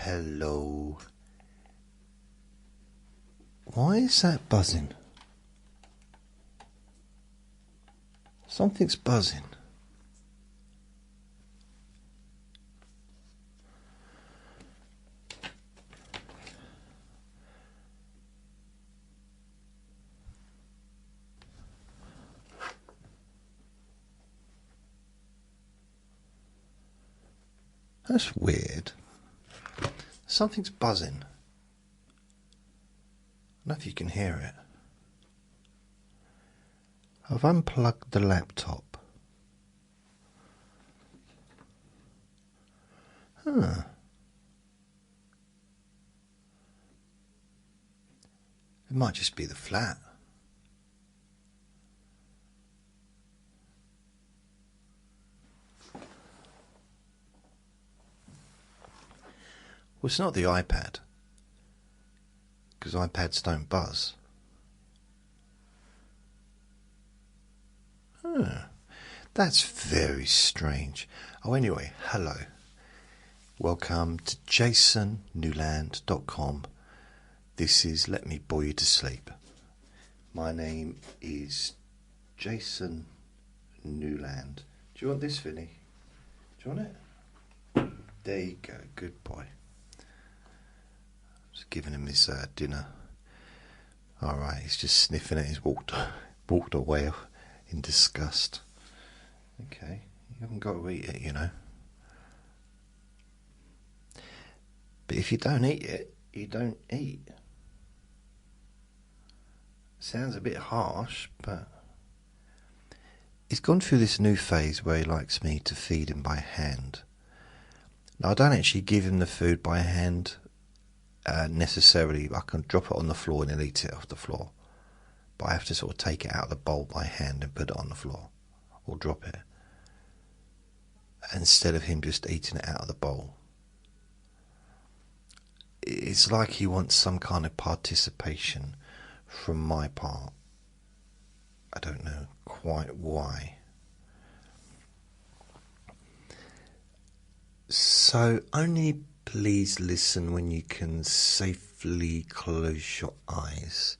Hello. Why is that buzzing? Something's buzzing. That's weird. Something's buzzing. I don't know if you can hear it. I've unplugged the laptop. Huh. It might just be the flat. Well, it's not the iPad, because iPads don't buzz. Huh. That's very strange. Oh, anyway, hello. Welcome to jasonnewland.com. This is Let Me Bore You to Sleep. My name is Jason Newland. Do you want this, Vinnie? Do you want it? There you go, good boy. Just giving him his dinner. Alright, he's just sniffing it. He's walked away in disgust. Okay, you haven't got to eat it, you know. But if you don't eat it, you don't eat. Sounds a bit harsh, but he's gone through this new phase where he likes me to feed him by hand. Now, I don't actually give him the food by hand necessarily. I can drop it on the floor and he'll eat it off the floor. But I have to sort of take it out of the bowl by hand and put it on the floor, or drop it, instead of him just eating it out of the bowl. It's like he wants some kind of participation from my part. I don't know quite why. So only please listen when you can safely close your eyes.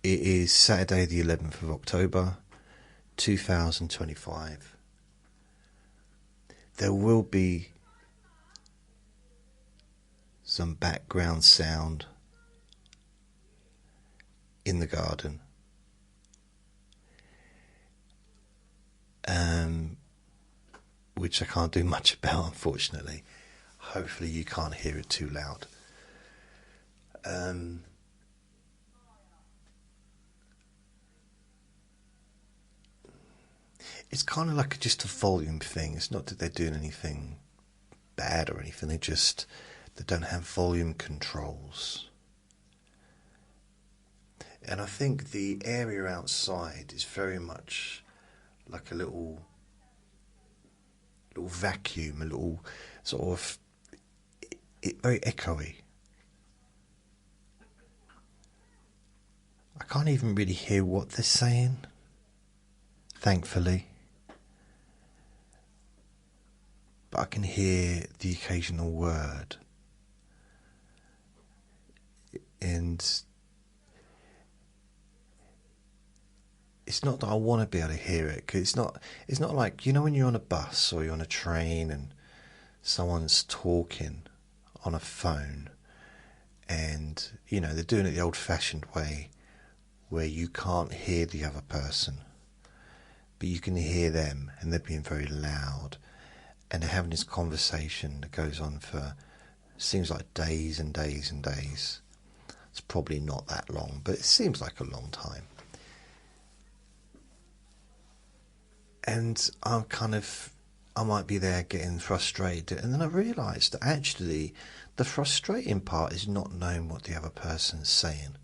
It is Saturday the 11th of October 2025. There will be some background sound in the garden, which I can't do much about, unfortunately. Hopefully you can't hear it too loud. It's kind of like just a volume thing. It's not that they're doing anything bad or anything. They don't have volume controls. And I think the area outside is very much like a little vacuum, a little sort of very echoey. I can't even really hear what they're saying, thankfully. But I can hear the occasional word. And it's not that I want to be able to hear it, because it's not like, you know, when you're on a bus or you're on a train and someone's talking on a phone, and you know they're doing it the old-fashioned way, where you can't hear the other person, but you can hear them, and they're being very loud, and they're having this conversation that goes on for, seems like days and days and days. It's probably not that long, but it seems like a long time. And I might be there getting frustrated, and then I realised that actually the frustrating part is not knowing what the other person's saying.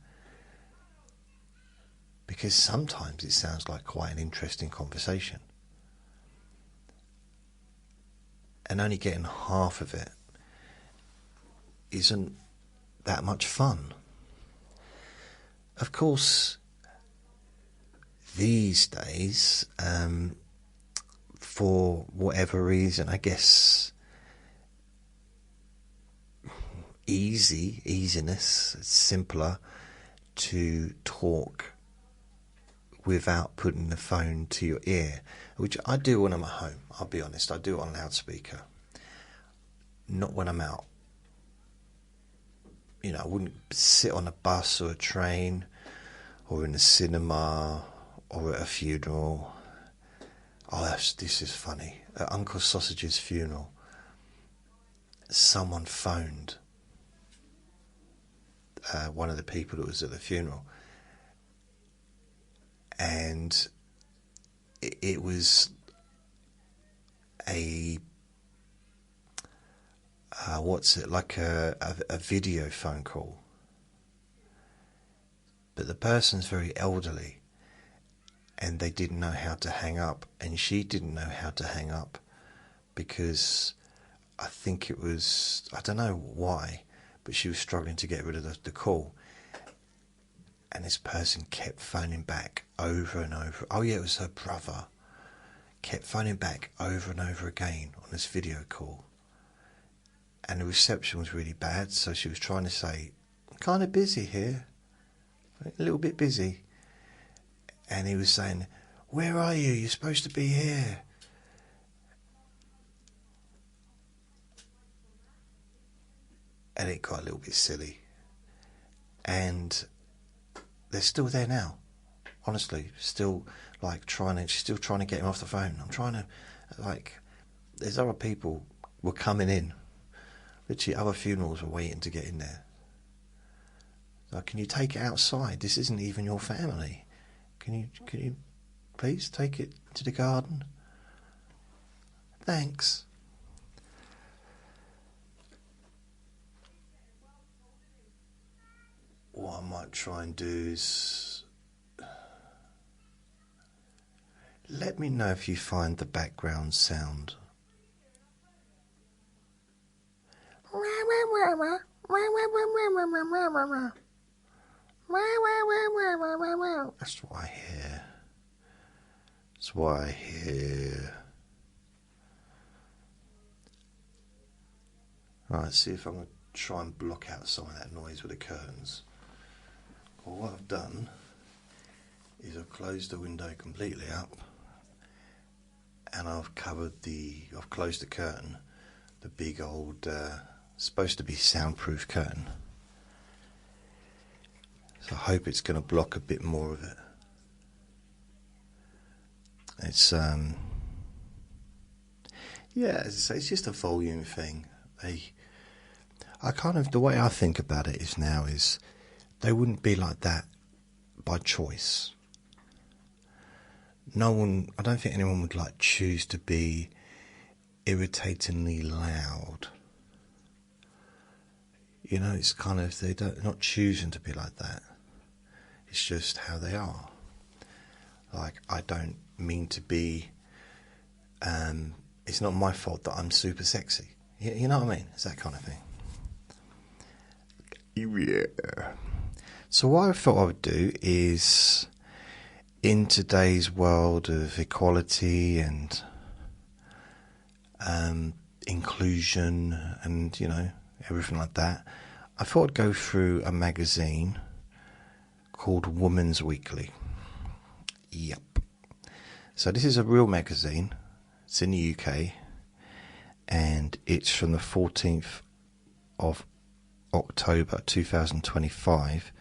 Because sometimes it sounds like quite an interesting conversation. And only getting half of it isn't that much fun. Of course, these days, for whatever reason, I guess easiness, it's simpler to talk without putting the phone to your ear, which I do when I'm at home. I'll be honest, I do it on loudspeaker, not when I'm out. You know, I wouldn't sit on a bus or a train or in a cinema or at a funeral. Oh, this is funny. At Uncle Sausage's funeral, someone phoned one of the people that was at the funeral, and it was a like a video phone call, but the person's very elderly and they didn't know how to hang up, and she didn't know how to hang up because I think it was, I don't know why, but she was struggling to get rid of the call. And this person kept phoning back over and over. Oh yeah, it was her brother. Kept phoning back over and over again on this video call. And the reception was really bad, so she was trying to say, I'm kind of busy here. A little bit busy. And he was saying, where are you? You're supposed to be here. And it got a little bit silly. And they're still there now. Honestly, still she's still trying to get him off the phone. I'm trying to, there's other people were coming in. Literally, other funerals were waiting to get in there. Like, can you take it outside? This isn't even your family. Can you please take it to the garden? Thanks. What I might try and do is, let me know if you find the background sound. That's what I hear. That's what I hear. Right, see if I'm going to try and block out some of that noise with the curtains. Well, what I've done is I've closed the window completely up, and I've closed the curtain, the big old, supposed to be soundproof curtain. So I hope it's going to block a bit more of it. It's, yeah, as I say, it's just a volume thing. The way I think about it is they wouldn't be like that by choice. I don't think anyone would choose to be irritatingly loud. You know, it's they're not choosing to be like that. It's just how they are. I don't mean to be, it's not my fault that I'm super sexy. You know what I mean? It's that kind of thing. Yeah. So what I thought I would do is, in today's world of equality and inclusion and, everything like that, I thought I'd go through a magazine called Woman's Weekly. Yep. So this is a real magazine. It's in the UK, and it's from the 14th of October 2025,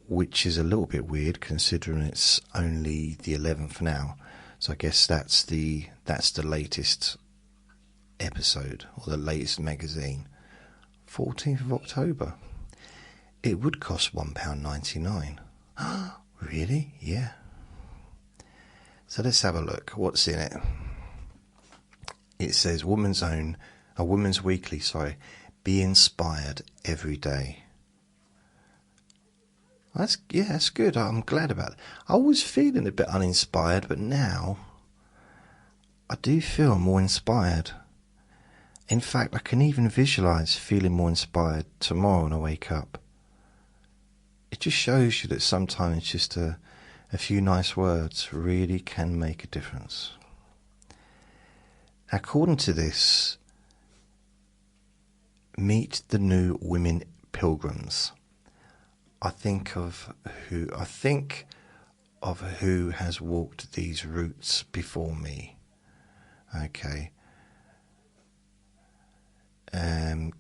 which is a little bit weird considering it's only the 11th now. So I guess that's the latest episode, or the latest magazine. 14th of October. It would cost £1.99. Really? Yeah. So let's have a look. What's in it? It says Woman's Weekly, be inspired every day. That's good. I'm glad about it. I was feeling a bit uninspired, but now I do feel more inspired. In fact, I can even visualise feeling more inspired tomorrow when I wake up. It just shows you that sometimes just a few nice words really can make a difference. According to this, meet the new women pilgrims. I think of who has walked these routes before me. Okay.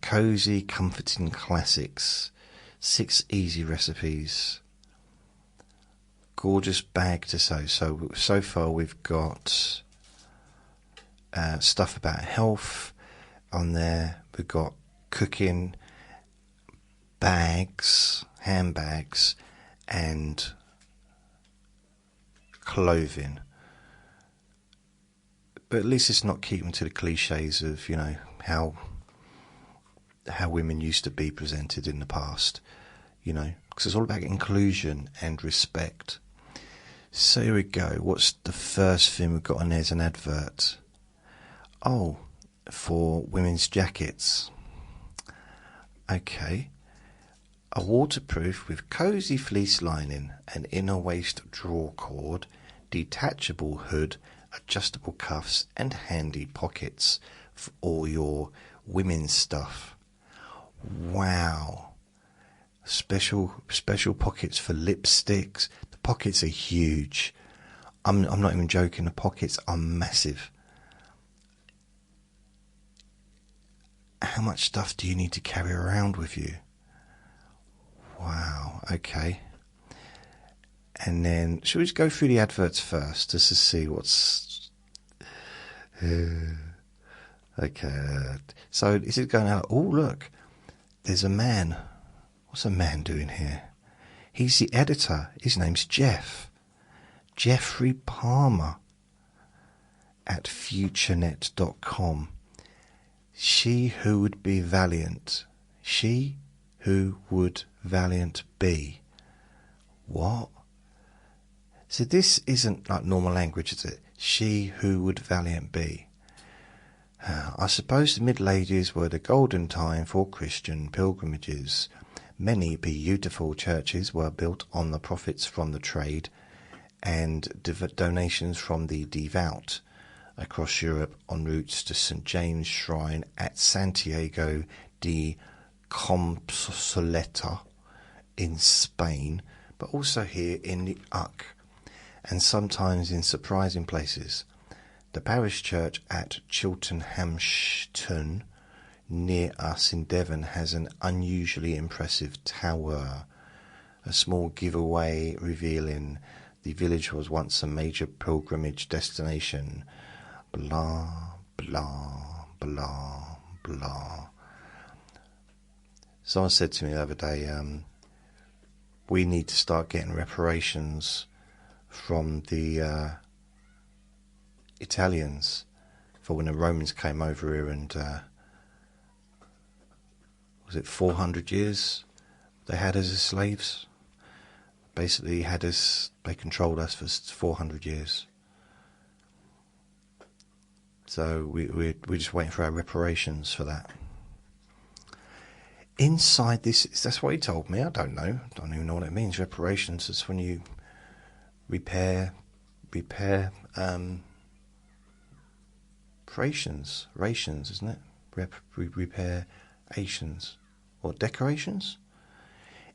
Cozy, comforting classics. 6 easy recipes. Gorgeous bag to sew. So far we've got stuff about health on there. We've got cooking, bags, handbags, and clothing. But at least it's not keeping to the cliches of, how women used to be presented in the past, because it's all about inclusion and respect. So here we go. What's the first thing we've got on there? Is an advert. Oh, for women's jackets. Okay. A waterproof with cosy fleece lining, an inner waist drawer cord, detachable hood, adjustable cuffs, and handy pockets for all your women's stuff. Wow. Special pockets for lipsticks. The pockets are huge. I'm not even joking. The pockets are massive. How much stuff do you need to carry around with you? Wow. Okay. And then, should we just go through the adverts first, just to see what's... okay. So, is it going out? Oh, look. There's a man. What's a man doing here? He's the editor. His name's Jeff. Jeffrey Palmer at futurenet.com. She who would be valiant. She who would valiant be. What? So this isn't like normal language, is it? She who would valiant be. I suppose the Middle Ages were the golden time for Christian pilgrimages. Many beautiful churches were built on the profits from the trade and donations from the devout across Europe en routes to St. James Shrine at Santiago de Compostela in Spain, but also here in the Uck, and sometimes in surprising places. The parish church at Chilternhamshire, near us in Devon, has an unusually impressive tower. A small giveaway revealing the village was once a major pilgrimage destination. Blah, blah, blah, blah. Someone said to me the other day, we need to start getting reparations from the Italians for when the Romans came over here, and was it 400 years they had us as slaves? Basically they controlled us for 400 years. So we're just waiting for our reparations for that. Inside this, that's what he told me. I don't know. I don't even know what it means. Reparations is when you repair rations, isn't it? Reparations or decorations.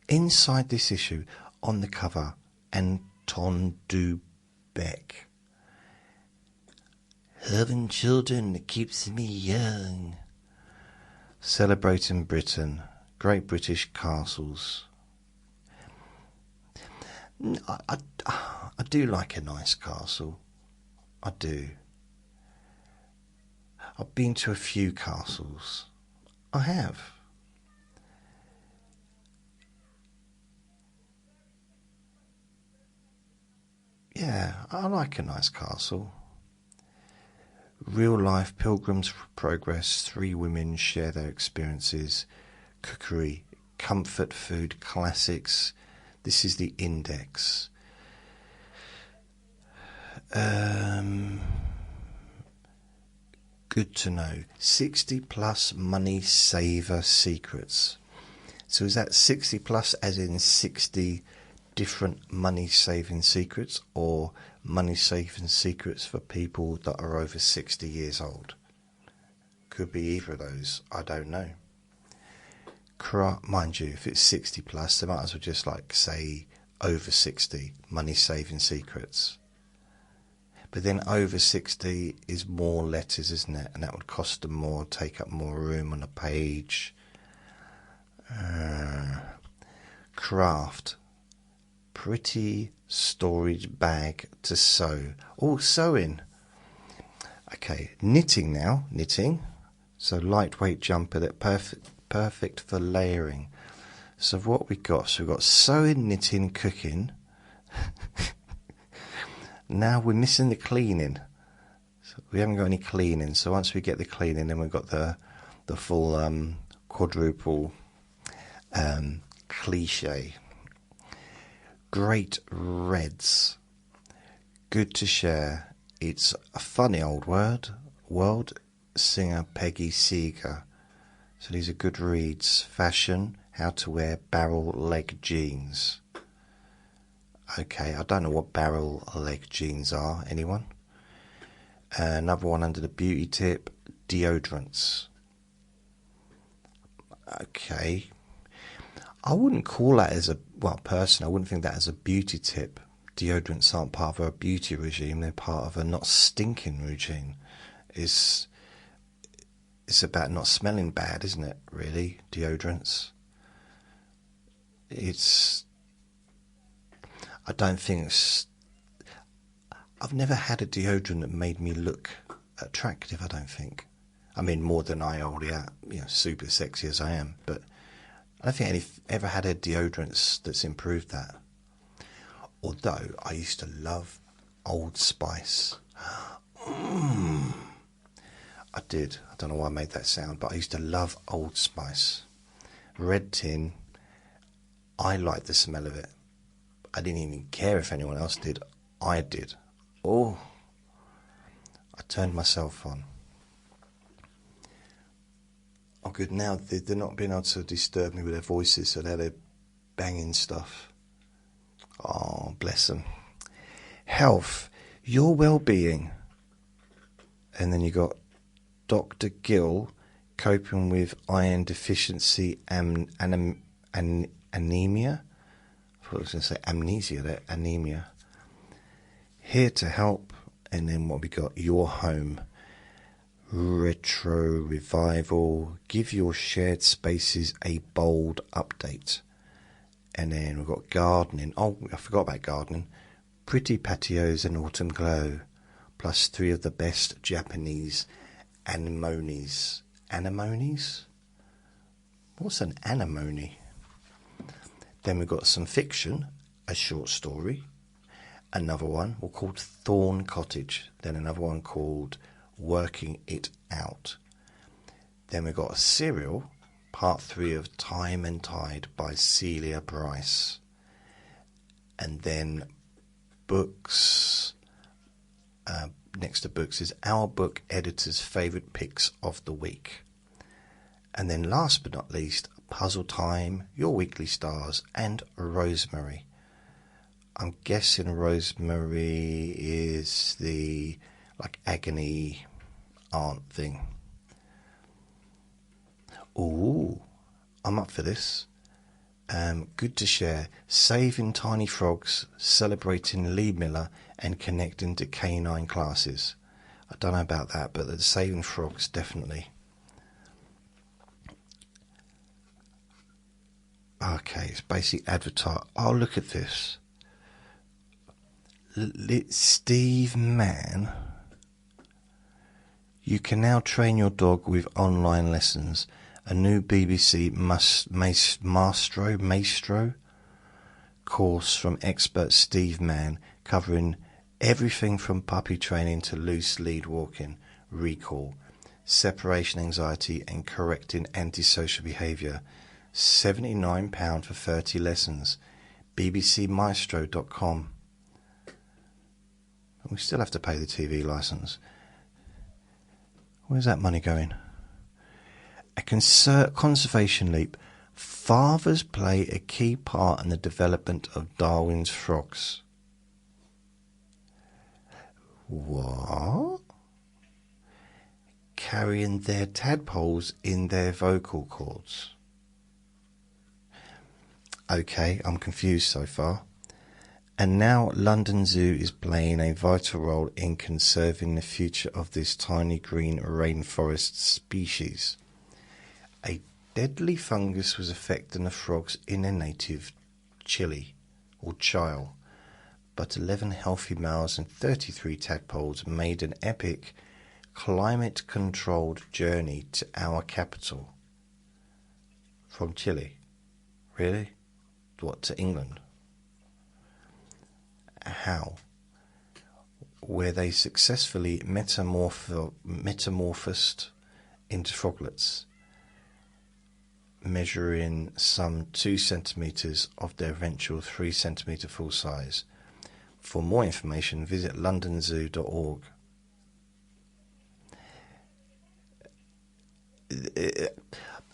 Inside this issue, on the cover, Anton Dubeck. Having children keeps me young. Celebrating Britain, great British castles. I do like a nice castle. I do. I've been to a few castles. I have. Yeah, I like a nice castle. Real life pilgrims progress. 3 women share their experiences. Cookery, comfort food, classics. This is the index. Good to know. 60 plus money saver secrets. So is that 60 plus as in 60 different money saving secrets, or money saving secrets for people that are over 60 years old? Could be either of those. I don't know. Mind you, if it's 60 plus, they might as well just like say over 60, money saving secrets. But then over 60 is more letters, isn't it? And that would cost them more, take up more room on a page. Craft. Pretty storage bag to sew. Oh, sewing. Okay, knitting now. Knitting. So lightweight jumper, that perfect for layering. So what we got? So we've got sewing, knitting, cooking. Now we're missing the cleaning. So we haven't got any cleaning. So once we get the cleaning, then we've got the full quadruple cliche. Great reds. Good to share. It's a funny old word. World singer Peggy Seeger. So these are good reads. Fashion. How to wear barrel leg jeans. Okay, I don't know what barrel leg jeans are. Anyone? Another one under the beauty tip. Deodorants. Okay. I wouldn't call that as a... Well, personally, I wouldn't think that as a beauty tip. Deodorants aren't part of a beauty regime. They're part of a not stinking regime. It's about not smelling bad, isn't it, really, deodorants? I don't think it's... I've never had a deodorant that made me look attractive, I don't think. I mean, more than I already am, super sexy as I am, but I don't think I've ever had a deodorant that's improved that. Although, I used to love Old Spice. I did. I don't know why I made that sound, but I used to love Old Spice. Red tin. I liked the smell of it. I didn't even care if anyone else did. I did. Oh, I turned myself on. Oh, good. Now they're not being able to disturb me with their voices, so they're banging stuff. Oh, bless them. Health. Your well-being. And then you got Dr. Gill, coping with iron deficiency anemia. I thought I was going to say amnesia there, anemia. Here to help. And then what we got? Your home. Retro revival. Give your shared spaces a bold update. And then we've got gardening. Oh, I forgot about gardening. Pretty patios and autumn glow. Plus 3 of the best Japanese anemones. Anemones? What's an anemone? Then we've got some fiction, a short story. Another one called Thorn Cottage. Then another one called Working It Out. Then we've got a serial, part 3 of Time and Tide by Celia Bryce. And then books. Next to books is Our Book Editor's Favourite Picks of the Week. And then last but not least, Puzzle Time, Your Weekly Stars, and Rosemary. I'm guessing Rosemary is the agony aunt thing. Ooh, I'm up for this. Good to share. Saving tiny frogs, celebrating Lee Miller, and connecting to canine classes. I don't know about that, but the saving frogs, definitely. Okay, it's basically advertise. Oh, look at this. Steve Mann. You can now train your dog with online lessons. A new BBC Maestro course from expert Steve Mann, covering everything from puppy training to loose lead walking, recall, separation anxiety and correcting antisocial behaviour. £79 for 30 lessons. bbcmaestro.com. We still have to pay the TV licence. Where's that money going? A conservation leap. Fathers play a key part in the development of Darwin's frogs. What? carrying their tadpoles in their vocal cords. Okay, I'm confused so far. And now London Zoo is playing a vital role in conserving the future of this tiny green rainforest species. A deadly fungus was affecting the frogs in their native Chile, or Chile, but 11 healthy males and 33 tadpoles made an epic, climate-controlled journey to our capital. From Chile? Really? What, to England? How? Where they successfully metamorphosed into froglets, measuring some 2 centimetres of their eventual 3 centimetre full size. For more information, visit londonzoo.org.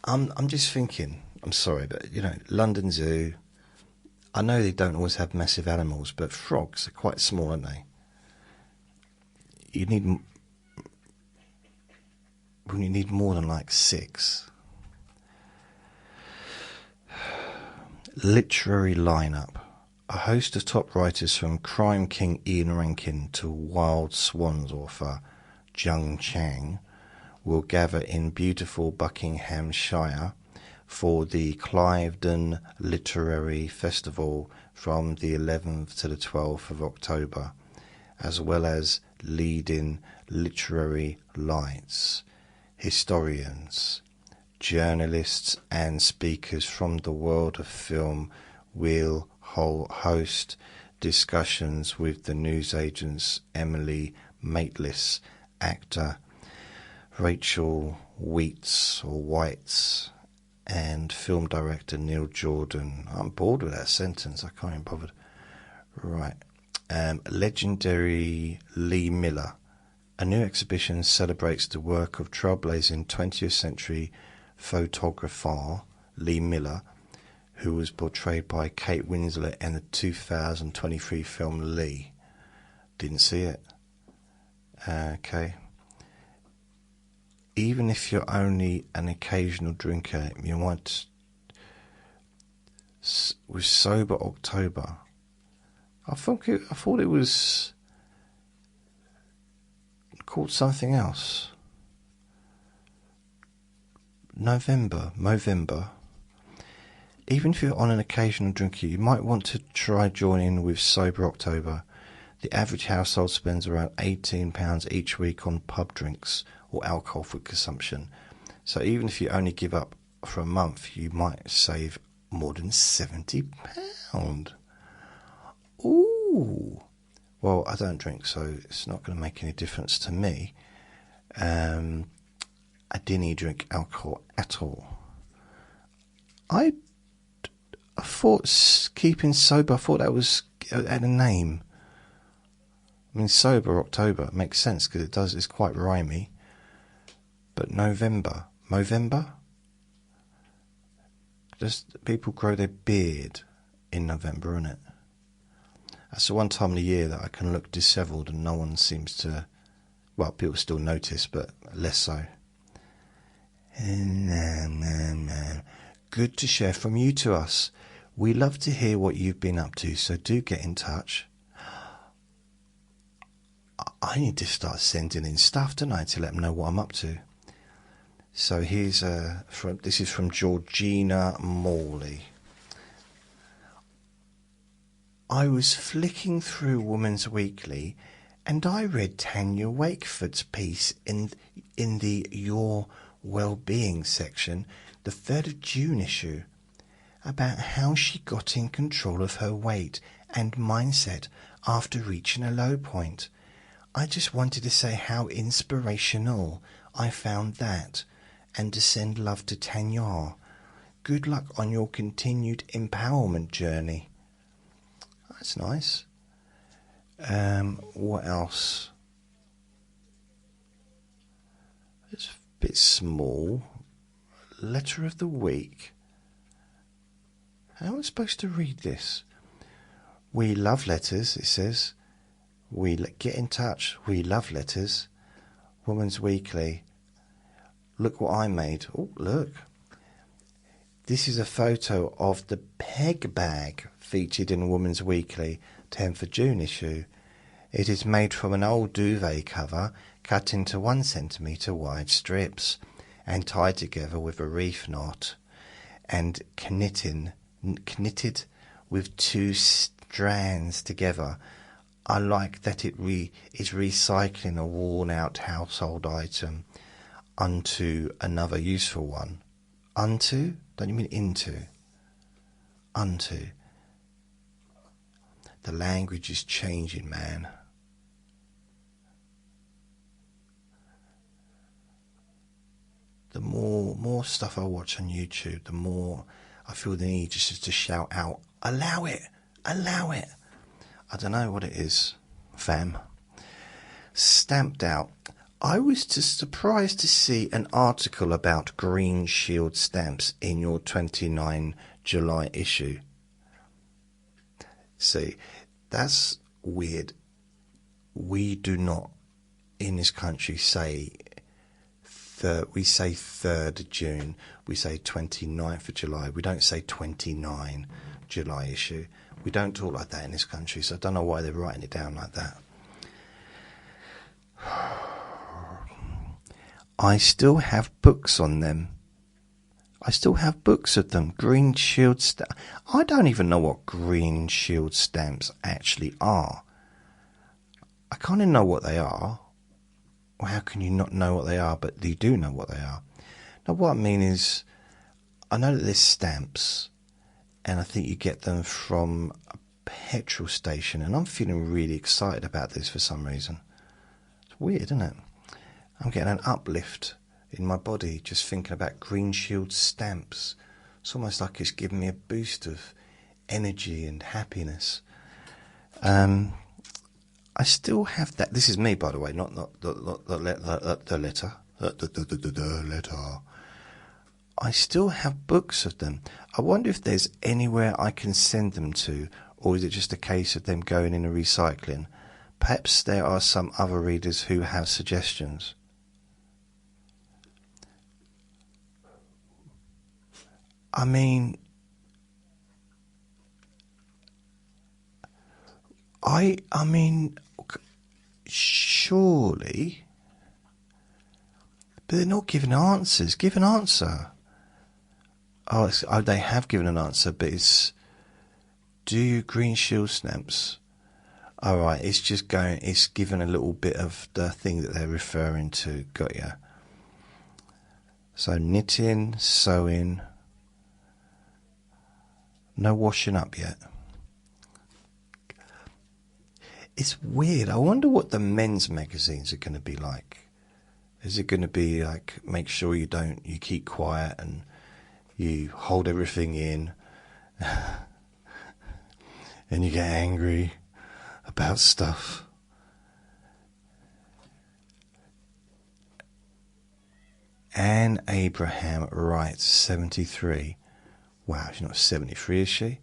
I'm just thinking, I'm sorry, but London Zoo, I know they don't always have massive animals, but frogs are quite small, aren't they? You need more than like 6. Literary lineup. A host of top writers from Crime King Ian Rankin to Wild Swans author Jung Chang will gather in beautiful Buckinghamshire for the Cliveden Literary Festival from the 11th to the 12th of October, as well as leading literary lights, historians, journalists and speakers from the world of film will host discussions with the newsagent's Emily Maitlis, actor Rachel Whites, and film director Neil Jordan. I'm bored with that sentence, I can't even bother. Right. Legendary Lee Miller. A new exhibition celebrates the work of trailblazing 20th century photographer Lee Miller, who was portrayed by Kate Winslet in the 2023 film Lee. Didn't see it. Okay. Even if you're only an occasional drinker, you want with Sober October. I thought it was called something else. Movember. Even if you're on an occasional drinker, you might want to try joining with Sober October. The average household spends around £18 each week on pub drinks or alcohol for consumption. So even if you only give up for a month, you might save more than £70. Ooh. Well, I don't drink, so it's not going to make any difference to me. I didn't drink alcohol at all. I thought keeping sober, I thought that had a name. I mean, Sober October makes sense because it's quite rhymey. But Movember? Just people grow their beard in November, isn't it? That's the one time of the year that I can look dishevelled and no one seems to... Well, people still notice, but less so. Good to share from you to us. We love to hear what you've been up to, so do get in touch. I need to start sending in stuff, don't I, to let them know what I'm up to. So here's this is from Georgina Morley. I was flicking through Woman's Weekly and I read Tanya Wakeford's piece in the Your Well-Being section, the 3rd of June issue, about how she got in control of her weight and mindset after reaching a low point. I just wanted to say how inspirational I found that and to send love to Tanya. Good luck on your continued empowerment journey. That's nice. What else? It's a bit small. Letter of the week. How am I supposed to read this? We love letters, it says. Get in touch. We love letters. Woman's Weekly. Look what I made. Oh, look. This is a photo of the peg bag featured in Woman's Weekly 10th of June issue. It is made from an old duvet cover cut into 1 centimetre wide strips and tied together with a reef knot and knitted with 2 strands together. I like that it is recycling a worn-out household item unto another useful one. Unto? Don't you mean into? Unto. The language is changing, man. The more stuff I watch on YouTube, the more I feel the need just to shout out, allow it, allow it. I don't know what it is, fam. Stamped out. I was just surprised to see an article about green shield stamps in your 29 July issue. See, that's weird. We do not, in this country, say we say 3rd of June, we say 29th of July. We don't say 29 July issue. We don't talk like that in this country, so I don't know why they're writing it down like that. I still have books on them. I still have books of them. Green shield stamps. I don't even know what green shield stamps actually are. I kind of know what they are. Well, how can you not know what they are, but you do know what they are? Now, what I mean is, I know that there's stamps, and I think you get them from a petrol station, and I'm feeling really excited about this for some reason. It's weird, isn't it? I'm getting an uplift in my body just thinking about green shield stamps. It's almost like it's giving me a boost of energy and happiness. I still have that. This is me, by the way, not the letter. The letter. I still have books of them. I wonder if there's anywhere I can send them to, or is it just a case of them going in and recycling? Perhaps there are some other readers who have suggestions. I mean, surely, but they're not giving answers. Give an answer. Oh, they have given an answer, but it's, do you green shield stamps? All right, it's just going, it's given a little bit of the thing that they're referring to. Got ya. So knitting, sewing, no washing up yet. It's weird. I wonder what the men's magazines are going to be like. Is it going to be like, make sure you keep quiet and you hold everything in and you get angry about stuff? Anne Abraham writes 73. Wow, she's not 73, is she?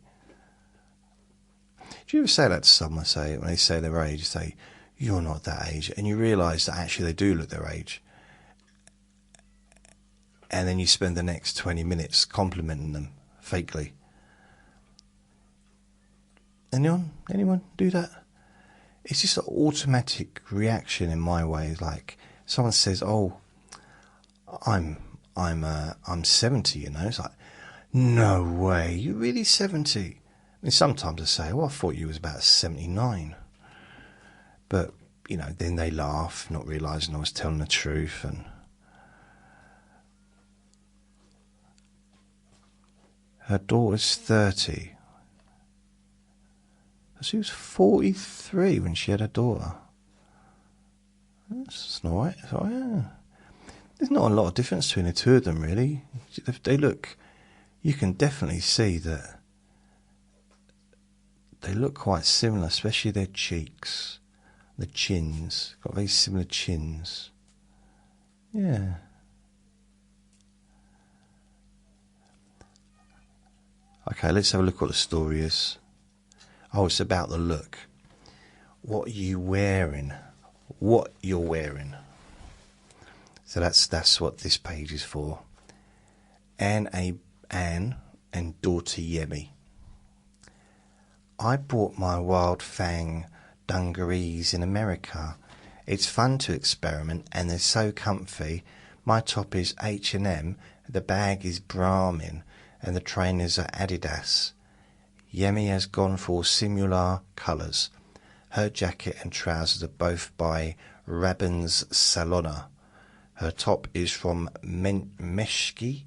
Do you ever say that to someone, when they say their age, say, you're not that age, and you realise that actually they do look their age, and then you spend the next 20 minutes complimenting them fakely? Anyone do that? It's just an automatic reaction in my way. Like someone says, "Oh, I'm 70," you know. It's like, no way, you're really 70. And sometimes I say, "Well, I thought you was about 79." But, you know, then they laugh, not realising I was telling the truth. And her daughter's 30. She was 43 when she had her daughter. That's not right. So, yeah. There's not a lot of difference between the two of them, really. They look, you can definitely see that they look quite similar, especially their cheeks, the chins. Got very similar chins. Yeah. Okay, let's have a look what the story is. Oh, it's about the look. What are you wearing? What you're wearing. So that's what this page is for. Anne and daughter Yemi. I bought my wild fang dungarees in America. It's fun to experiment and they're so comfy. My top is H&M, the bag is Brahmin and the trainers are Adidas. Yemi has gone for similar colours. Her jacket and trousers are both by Rabin's Salona. Her top is from Meshki.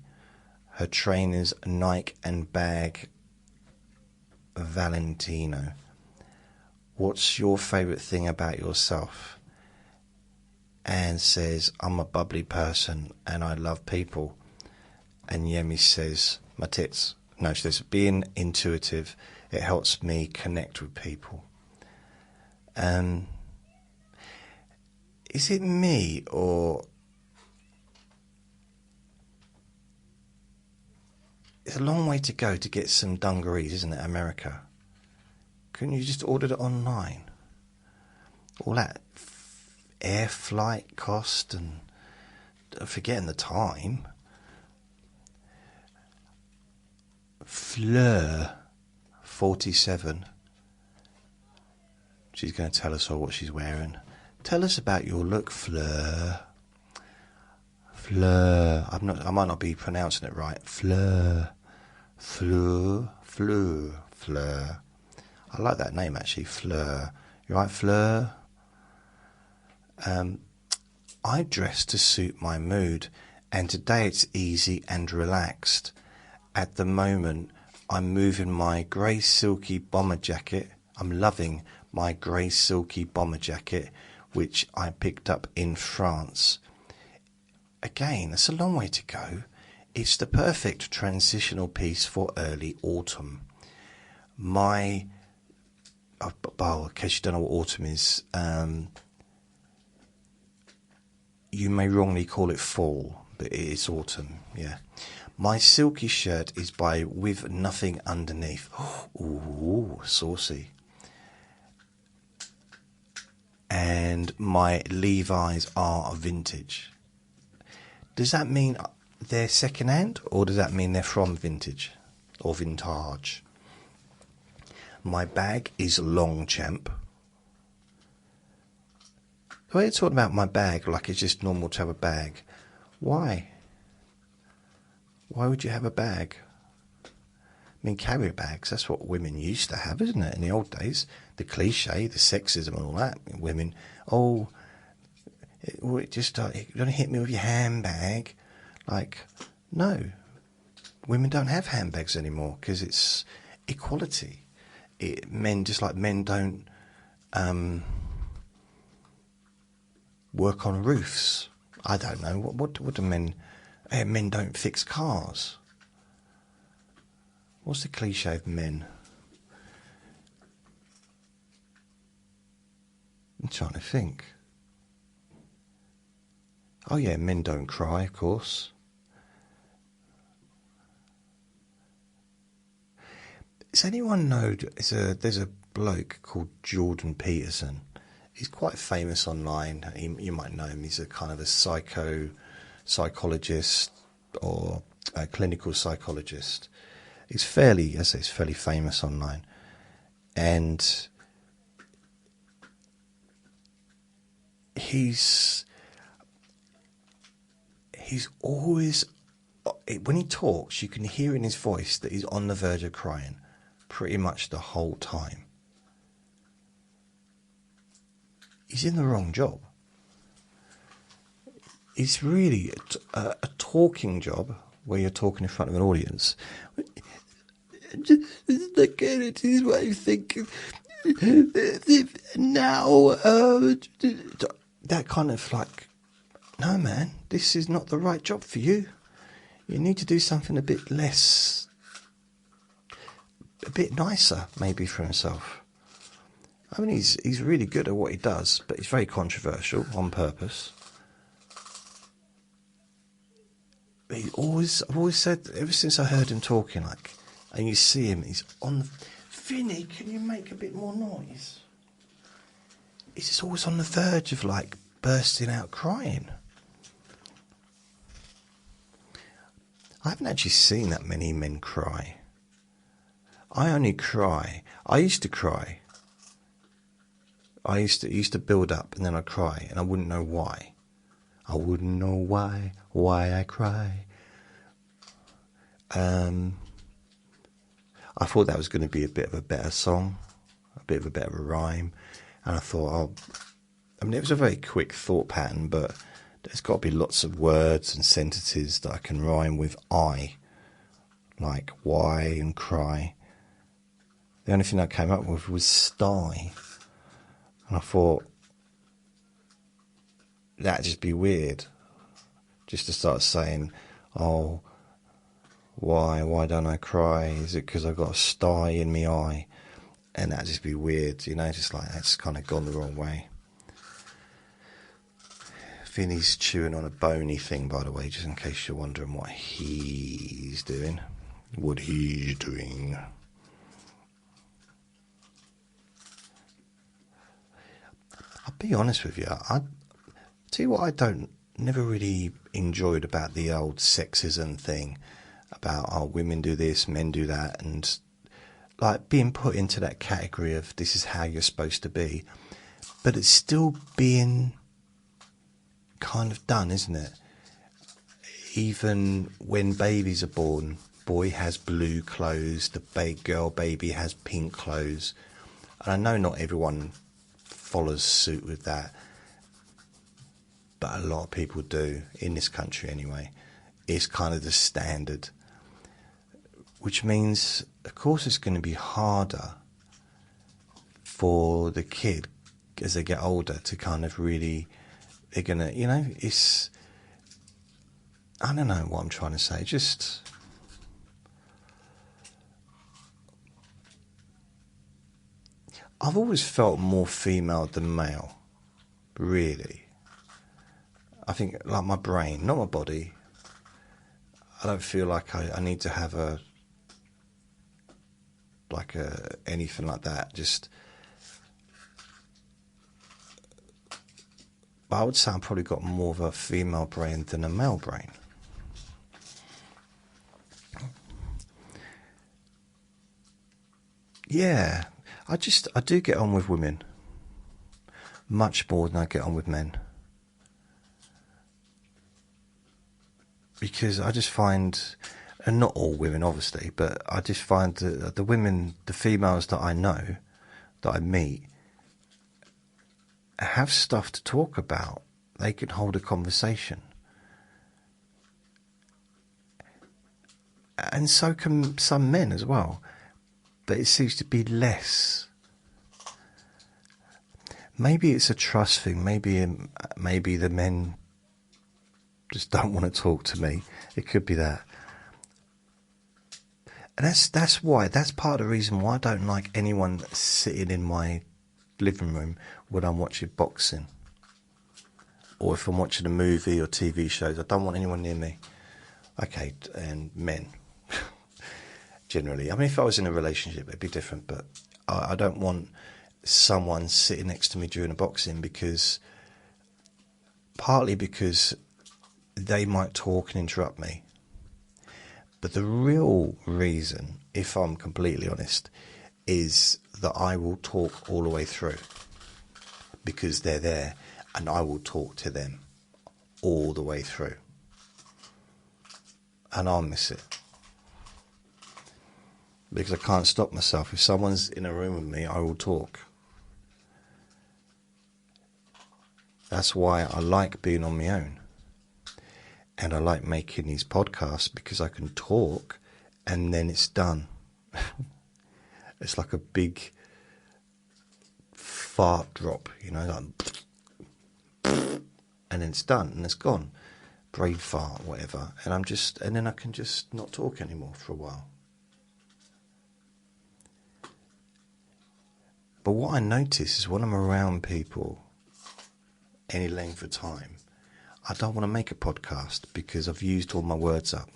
Her trainers Nike and bag Valentino. What's your favourite thing about yourself? Anne says, I'm a bubbly person and I love people. And Yemi says, my tits. No, she says, being intuitive, it helps me connect with people. Is it me or... It's a long way to go to get some dungarees, isn't it, America? Couldn't you just order it online? All that air flight cost and forgetting the time. Fleur, 47. She's going to tell us all what she's wearing. Tell us about your look, Fleur. Fleur. I might not be pronouncing it right. Fleur. Fleur. Fleur. Fleur. I like that name actually, Fleur. You right, Fleur? I dress to suit my mood, and today it's easy and relaxed. At the moment, I'm moving my grey silky bomber jacket. I'm loving my grey silky bomber jacket, which I picked up in France. Again, that's a long way to go. It's the perfect transitional piece for early autumn. In case you don't know what autumn is, you may wrongly call it fall, but it is autumn, yeah. My silky shirt is by With Nothing Underneath. Ooh, saucy. And my Levi's are vintage. Does that mean they're second-hand, or does that mean they're from vintage or vintage? My bag is Longchamp. The way you're talking about my bag like it's just normal to have a bag. Why? Why would you have a bag? I mean, carrier bags, that's what women used to have, isn't it, in the old days? The cliche, the sexism and all that. Women, you don't hit me with your handbag. Like, no. Women don't have handbags anymore because it's equality. Men, just like men don't work on roofs. I don't know. What do men... men don't fix cars. What's the cliche of men? I'm trying to think. Oh yeah, men don't cry, of course. Does anyone know, there's a bloke called Jordan Peterson. He's quite famous online. You might know him. He's a kind of a psychologist or a clinical psychologist. He's fairly famous online. And he's always, when he talks, you can hear in his voice that he's on the verge of crying pretty much the whole time. He's in the wrong job. It's really a talking job where you're talking in front of an audience. Look at it, this is what I think. Now, that kind of like, no man, this is not the right job for you. You need to do something a bit less, a bit nicer maybe for himself. I mean, he's really good at what he does, but he's very controversial on purpose. I've always said, ever since I heard him talking, like, and you see him, he's on the... Vinnie, can you make a bit more noise? He's just always on the verge of, like, bursting out crying. I haven't actually seen that many men cry. I only cry. I used to cry. I used to build up and then I'd cry and I wouldn't know why. I wouldn't know why I cry. I thought that was going to be a bit of a better song, a bit of a better rhyme. And I thought, it was a very quick thought pattern, but there's got to be lots of words and sentences that I can rhyme with I, like why and cry. The only thing I came up with was sty. And I thought, that'd just be weird. Just to start saying, oh, why don't I cry? Is it because I've got a sty in me eye? And that'd just be weird, just like that's kind of gone the wrong way. Vinnie's chewing on a bony thing, by the way, just in case you're wondering what he's doing. What he's doing. I'll be honest with you, I tell you what I never really enjoyed about the old sexism thing, about women do this, men do that, and like being put into that category of this is how you're supposed to be, but it's still being kind of done, isn't it? Even when babies are born, boy has blue clothes, the girl baby has pink clothes, and I know not everyone follows suit with that, but a lot of people do, in this country anyway. It's kind of the standard, which means, of course, it's going to be harder for the kid as they get older to kind of really, they're going to, it's, I don't know what I'm trying to say, just, I've always felt more female than male, really. I think, like my brain, not my body. I don't feel like I need to have anything like that. But I would say I've probably got more of a female brain than a male brain. Yeah, I do get on with women much more than I get on with men. Because I just find, and not all women obviously, but I just find that the women, the females that I know, that I meet, have stuff to talk about. They can hold a conversation. And so can some men as well. But it seems to be less. Maybe it's a trust thing. Maybe the men just don't want to talk to me. It could be that. And that's part of the reason why I don't like anyone sitting in my living room when I'm watching boxing. Or if I'm watching a movie or TV shows, I don't want anyone near me. Okay, and men. Generally. I mean, if I was in a relationship, it'd be different, but I don't want someone sitting next to me during a boxing partly because they might talk and interrupt me. But the real reason, if I'm completely honest, is that I will talk all the way through because they're there and I will talk to them all the way through. And I'll miss it. Because I can't stop myself. If someone's in a room with me, I will talk. That's why I like being on my own. And I like making these podcasts because I can talk and then it's done. It's like a big fart drop, like, and then it's done and it's gone. Brain fart, whatever. And then I can just not talk anymore for a while. But what I notice is when I'm around people any length of time, I don't want to make a podcast because I've used all my words up.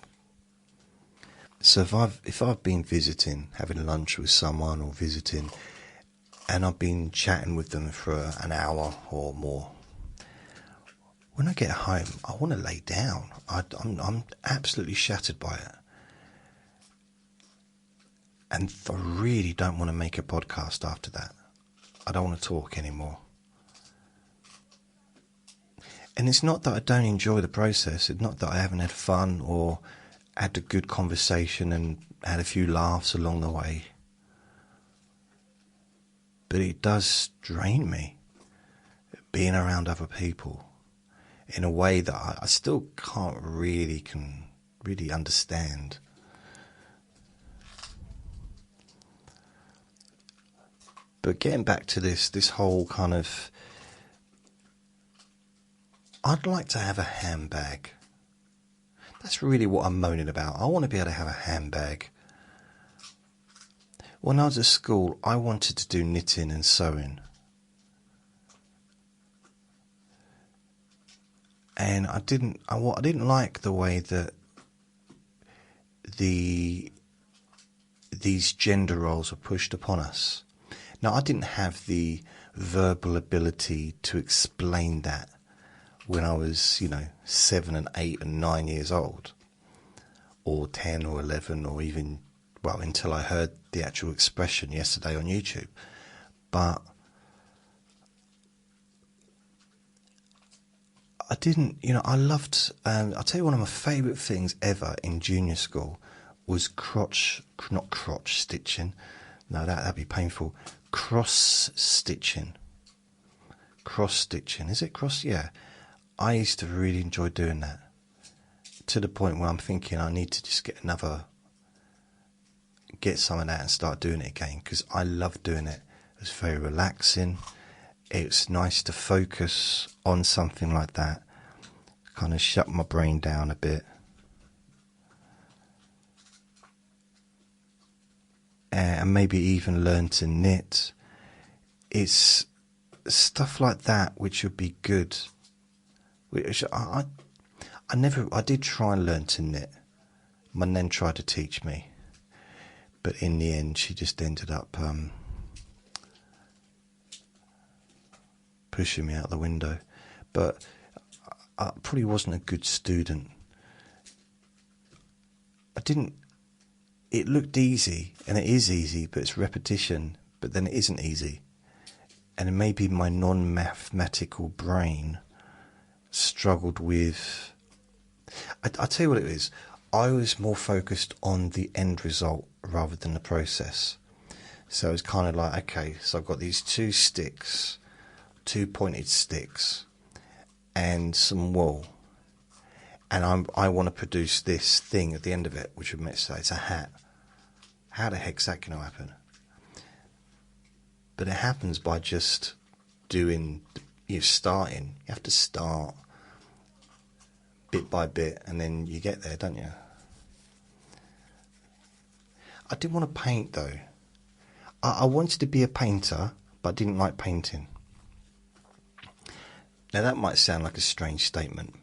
So if I've been visiting, having lunch with someone or visiting, and I've been chatting with them for an hour or more, when I get home, I want to lay down. I'm absolutely shattered by it. And I really don't want to make a podcast after that. I don't want to talk anymore. And it's not that I don't enjoy the process. It's not that I haven't had fun or had a good conversation and had a few laughs along the way. But it does drain me, being around other people in a way that I still can't really understand. But getting back to this whole kind of, I'd like to have a handbag. That's really what I'm moaning about. I want to be able to have a handbag. When I was at school, I wanted to do knitting and sewing. And I didn't like the way that these gender roles were pushed upon us. Now, I didn't have the verbal ability to explain that when I was, 7 and 8 and 9 years old, or 10 or 11, or even, well, until I heard the actual expression yesterday on YouTube. But I didn't, I loved, I'll tell you, one of my favourite things ever in junior school was not crotch stitching. No, that'd be painful. Cross stitching. Cross stitching. Is it cross? Yeah. I used to really enjoy doing that, to the point where I'm thinking I need to just get some of that and start doing it again, because I love doing it. It was very relaxing. It's nice to focus on something like that, kind of shut my brain down a bit. And maybe even learn to knit. It's stuff like that which would be good. Which I did try and learn to knit. My nan tried to teach me, but in the end she just ended up pushing me out the window. But I probably wasn't a good student. It looked easy, and it is easy, but it's repetition, but then it isn't easy. And maybe my non-mathematical brain struggled with... I'll tell you what it is. I was more focused on the end result rather than the process. So it's kind of like, okay, so I've got these two pointed sticks, and some wool. And I want to produce this thing at the end of it, which would mean say it's a hat. How the heck's that going to happen? But it happens by just starting. You have to start bit by bit, and then you get there, don't you? I didn't want to paint, though. I wanted to be a painter, but I didn't like painting. Now, that might sound like a strange statement.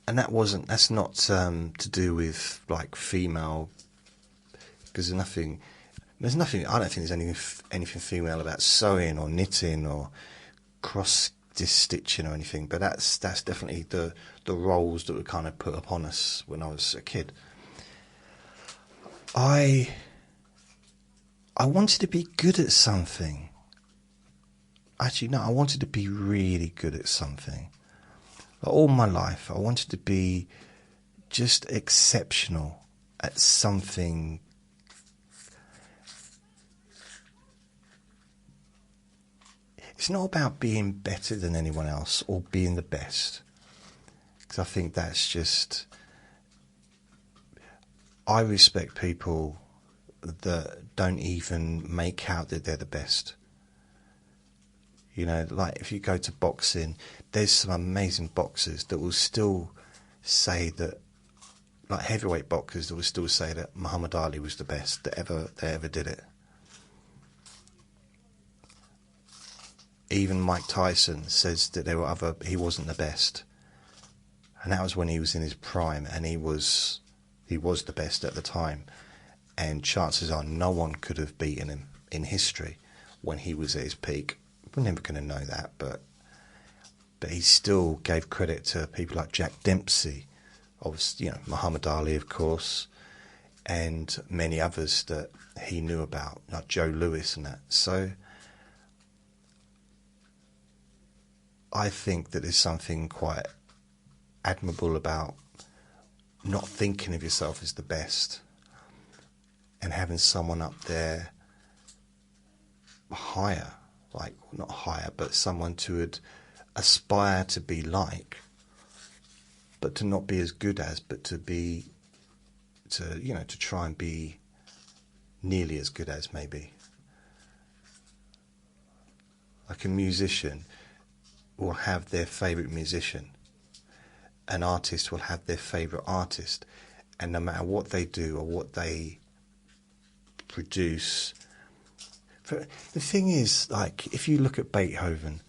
And that's not to do with, like, female, because there's nothing, I don't think there's anything female about sewing or knitting or cross-stitching or anything, but that's definitely the roles that were kind of put upon us when I was a kid. I wanted to be good at something. Actually, no, I wanted to be really good at something. All my life, I wanted to be just exceptional at something. It's not about being better than anyone else or being the best, because I think that's just... I respect people that don't even make out that they're the best. Like if you go to boxing, there's some amazing boxers that will still say that, like heavyweight boxers that will still say that Muhammad Ali was the best that ever did it. Even Mike Tyson says that he wasn't the best, and that was when he was in his prime, and he was the best at the time, and chances are no one could have beaten him in history when he was at his peak, We're never going to know that, but he still gave credit to people like Jack Dempsey, obviously, you know, Muhammad Ali, of course, and many others that he knew about, like Joe Louis and that. So I think that there's something quite admirable about not thinking of yourself as the best and having someone up there higher, like, not higher, but someone to aspire to be like, but to not be as good as, but to be, to try and be nearly as good as, maybe. Like a musician will have their favourite musician. An artist will have their favourite artist. And no matter what they do or what they produce. The thing is, like, if you look at Beethoven,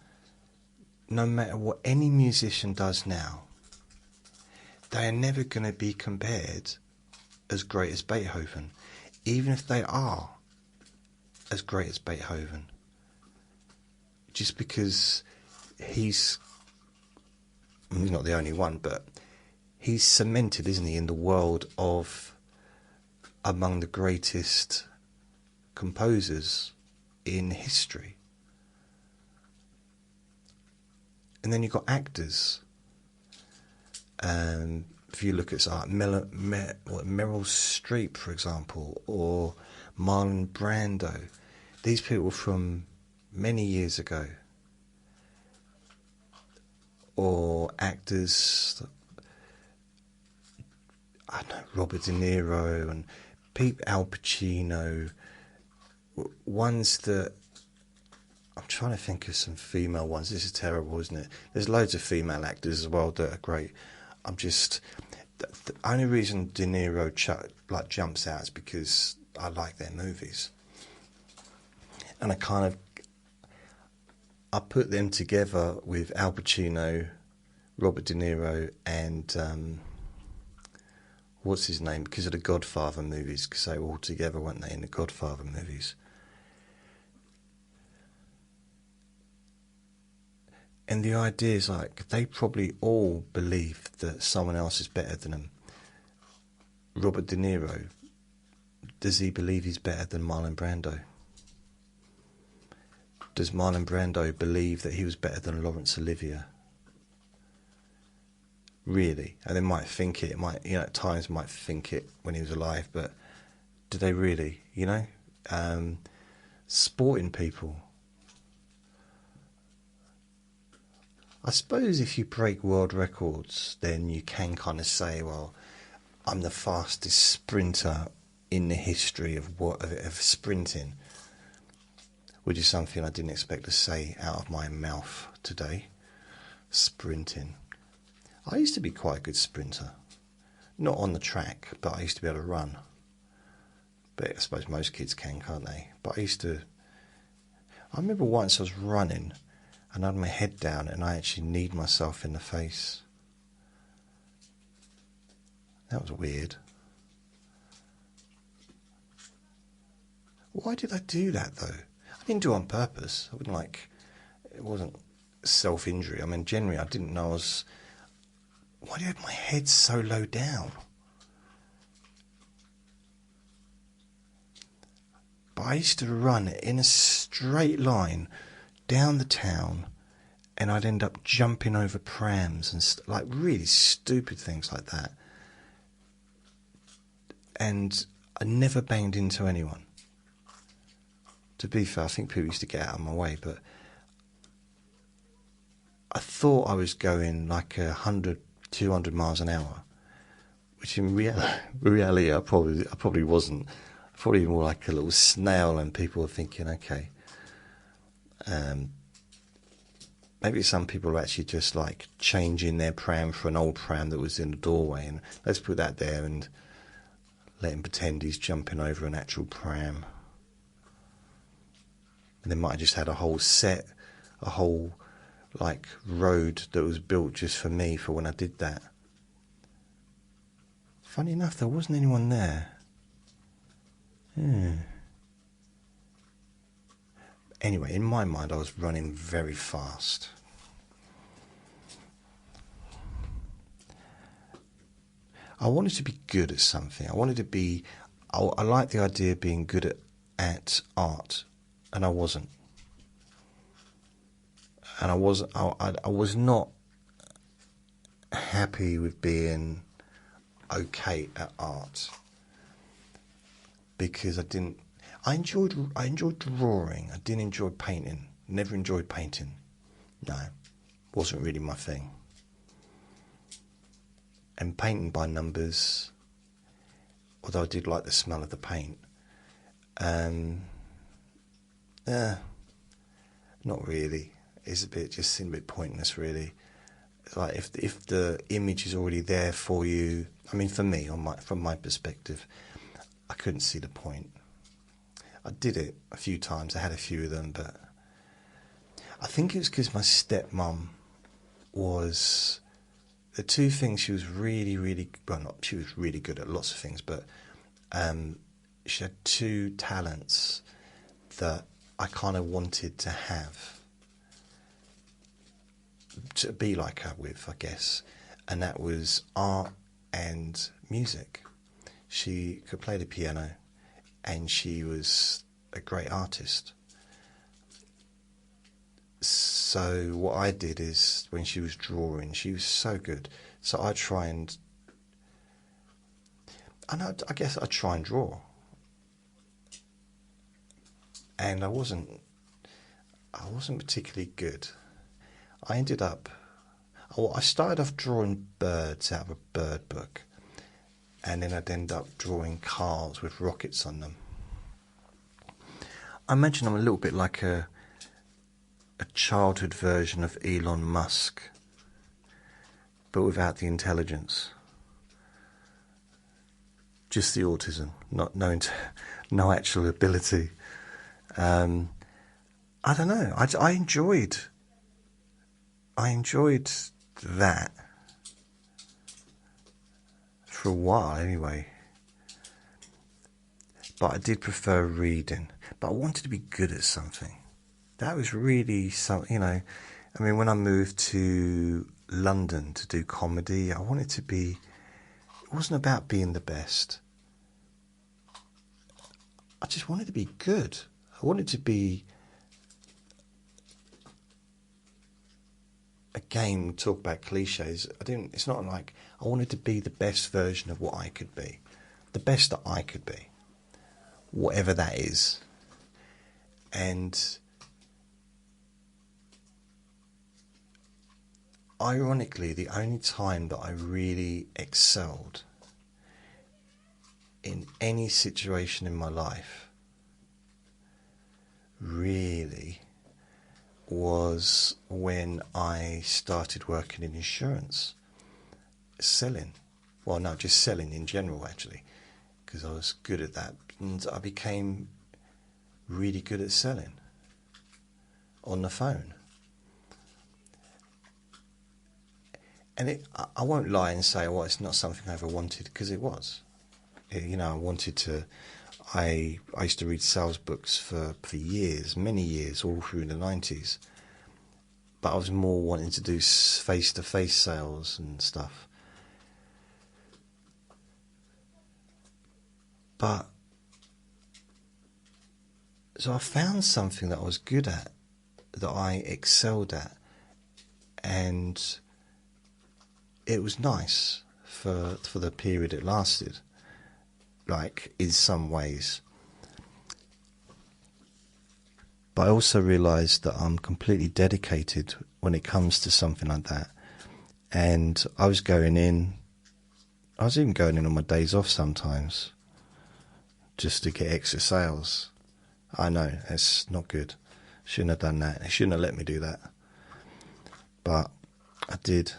no matter what any musician does now, they are never going to be compared as great as Beethoven, even if they are as great as Beethoven. Just because he's not the only one, but he's cemented, isn't he, in the world of among the greatest composers in history. And then you've got actors. If you look at Meryl Streep, for example, or Marlon Brando, these people from many years ago, or actors, I don't know, Robert De Niro and Al Pacino, ones that, I'm trying to think of some female ones. This is terrible, isn't it? There's loads of female actors as well that are great. The only reason De Niro jumps out is because I like their movies. And I put them together with Al Pacino, Robert De Niro, and what's his name? Because of the Godfather movies, because they were all together, weren't they, in the Godfather movies? And the idea is, like, they probably all believe that someone else is better than them. Robert De Niro, does he believe he's better than Marlon Brando? Does Marlon Brando believe that he was better than Laurence Olivier? Really? And they might think it, at times might think it when he was alive, but do they really, Sporting people. I suppose if you break world records, then you can kind of say, well, I'm the fastest sprinter in the history of sprinting, which is something I didn't expect to say out of my mouth today. Sprinting. I used to be quite a good sprinter. Not on the track, but I used to be able to run. But I suppose most kids can, can't they? But I remember once I was running and I had my head down and I actually kneed myself in the face. That was weird. Why did I do that, though? I didn't do it on purpose. It wasn't self-injury. I mean, generally, I didn't know why do I have my head so low down? But I used to run in a straight line down the town, and I'd end up jumping over prams and really stupid things like that. And I never banged into anyone. To be fair, I think people used to get out of my way, but I thought I was going like 100, 200 miles an hour, which in reality I probably wasn't. Probably more like a little snail, and people were thinking, okay, maybe some people are actually just like changing their pram for an old pram that was in the doorway, and let's put that there and let him pretend he's jumping over an actual pram. And they might have just had a whole road that was built just for me for when I did that. Funny enough, there wasn't anyone there. Anyway, in my mind, I was running very fast. I wanted to be good at something. I wanted to be. I liked the idea of being good at art, and I wasn't. And I was not happy with being okay at art, because I enjoyed drawing. I didn't enjoy painting. Never enjoyed painting. No, wasn't really my thing. And painting by numbers, although I did like the smell of the paint, not really. Just seemed a bit pointless, really. Like if the image is already there for you, I mean, for me, from my perspective, I couldn't see the point. I did it a few times. I had a few of them, but I think it was because my stepmom was. The two things she was really, really, she was really good at lots of things, but she had two talents that I kind of wanted to have, to be like her with, I guess, and that was art and music. She could play the piano, and she was a great artist. So what I did is, when she was drawing, she was so good. So I try and, I guess I'd try and draw. And I wasn't particularly good. I started off drawing birds out of a bird book, and then I'd end up drawing cars with rockets on them. I imagine I'm a little bit like a childhood version of Elon Musk, but without the intelligence, just the autism, no actual ability. I don't know. I enjoyed that for a while, anyway. But I did prefer reading. But I wanted to be good at something. That was really something, I mean, when I moved to London to do comedy, I wanted to be, it wasn't about being the best. I just wanted to be good. I wanted to be, again, talk about cliches. It's not like, I wanted to be the best version of what I could be. The best that I could be. Whatever that is. And ironically, the only time that I really excelled in any situation in my life really was when I started working in insurance, selling. Well, no, just selling in general, actually, because I was good at that, and I became really good at selling on the phone. And I won't lie and say, well, it's not something I ever wanted, because it was. I wanted to. I used to read sales books for years, many years, all through the 90s. But I was more wanting to do face-to-face sales and stuff. But so I found something that I was good at, that I excelled at, and it was nice for the period it lasted, like, in some ways. But I also realised that I'm completely dedicated when it comes to something like that. And I was even going in on my days off sometimes, just to get extra sales. I know, it's not good. Shouldn't have done that. They shouldn't have let me do that. But I did.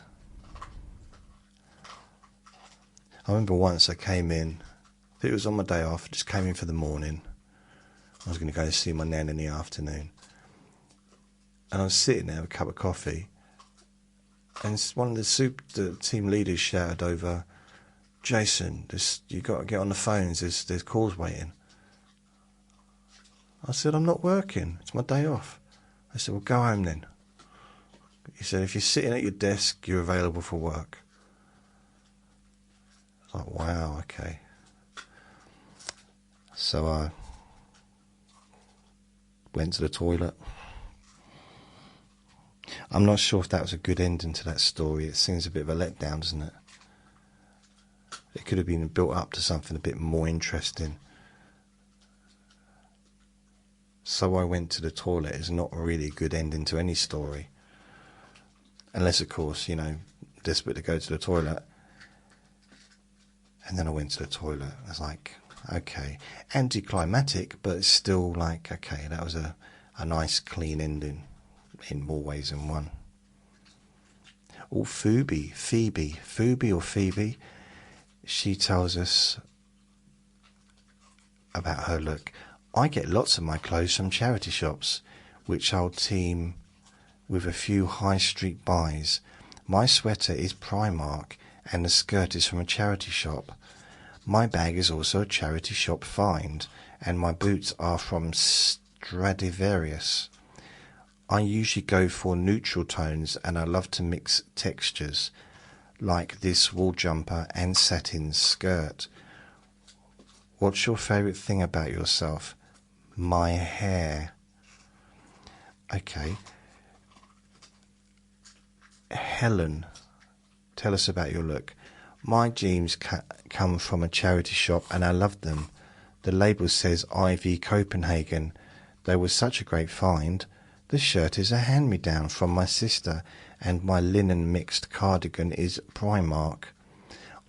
I remember once I came in, it was on my day off, just came in for the morning. I was going to go and see my nan in the afternoon. And I was sitting there with a cup of coffee, and one of the team leaders shouted over, "Jason, you've got to get on the phones, there's calls waiting." I said, I'm not working. It's my day off. I said, well, go home then. He said, if you're sitting at your desk, you're available for work. I was like, wow, okay. So I went to the toilet. I'm not sure if that was a good ending to that story. It seems a bit of a letdown, doesn't it? It could have been built up to something a bit more interesting. So I went to the toilet is not really a good ending to any story. Unless, of course, you know, desperate to go to the toilet. And then I went to the toilet. I was like, okay, anticlimactic, but it's still like, okay, that was a nice clean ending in more ways than one. Oh, Phoebe or Phoebe, she tells us about her look. I get lots of my clothes from charity shops, which I'll team with a few high street buys. My sweater is Primark and the skirt is from a charity shop. My bag is also a charity shop find, and my boots are from Stradivarius. I usually go for neutral tones, and I love to mix textures, like this wool jumper and satin skirt. What's your favourite thing about yourself? My hair. Okay. Helen, tell us about your look. My jeans come from a charity shop and I love them. The label says Ivy Copenhagen. They were such a great find. The shirt is a hand-me-down from my sister and my linen mixed cardigan is Primark.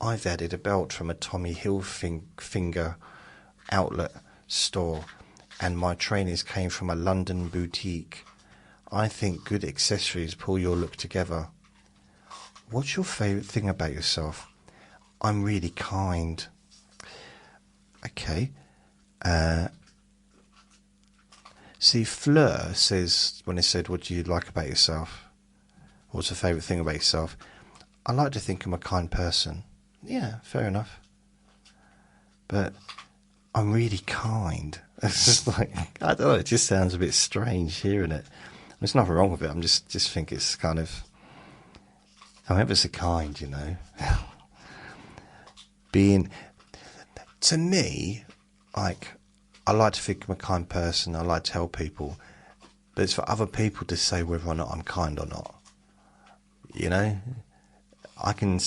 I've added a belt from a Tommy Hilfiger outlet store and my trainers came from a London boutique. I think good accessories pull your look together. What's your favourite thing about yourself? I'm really kind. Okay. See, Fleur says, when they said, what do you like about yourself? What's your favourite thing about yourself? I like to think I'm a kind person. Yeah, fair enough. But I'm really kind. It's just like, I don't know, it just sounds a bit strange hearing it. There's nothing wrong with it. I'm just think it's kind of, I'm ever so kind, you know. Being, to me, like, I like to think I'm a kind person. I like to help people. But it's for other people to say whether or not I'm kind or not. You know? I can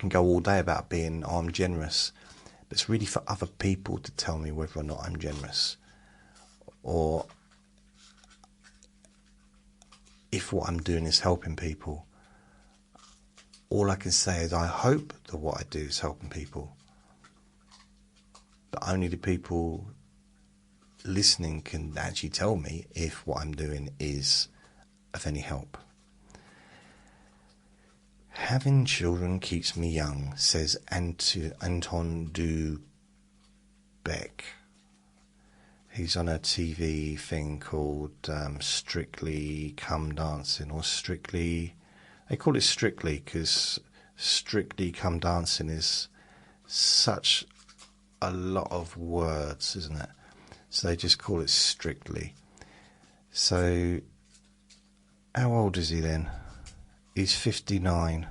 go all day about being, oh, I'm generous. But it's really for other people to tell me whether or not I'm generous. Or if what I'm doing is helping people. All I can say is I hope that what I do is helping people. But only the people listening can actually tell me if what I'm doing is of any help. Having children keeps me young, says Anton Dubeck. He's on a TV thing called Strictly Come Dancing, or Strictly... They call it Strictly because Strictly Come Dancing is such a lot of words, isn't it? So they just call it Strictly. So, how old is he then? He's 59.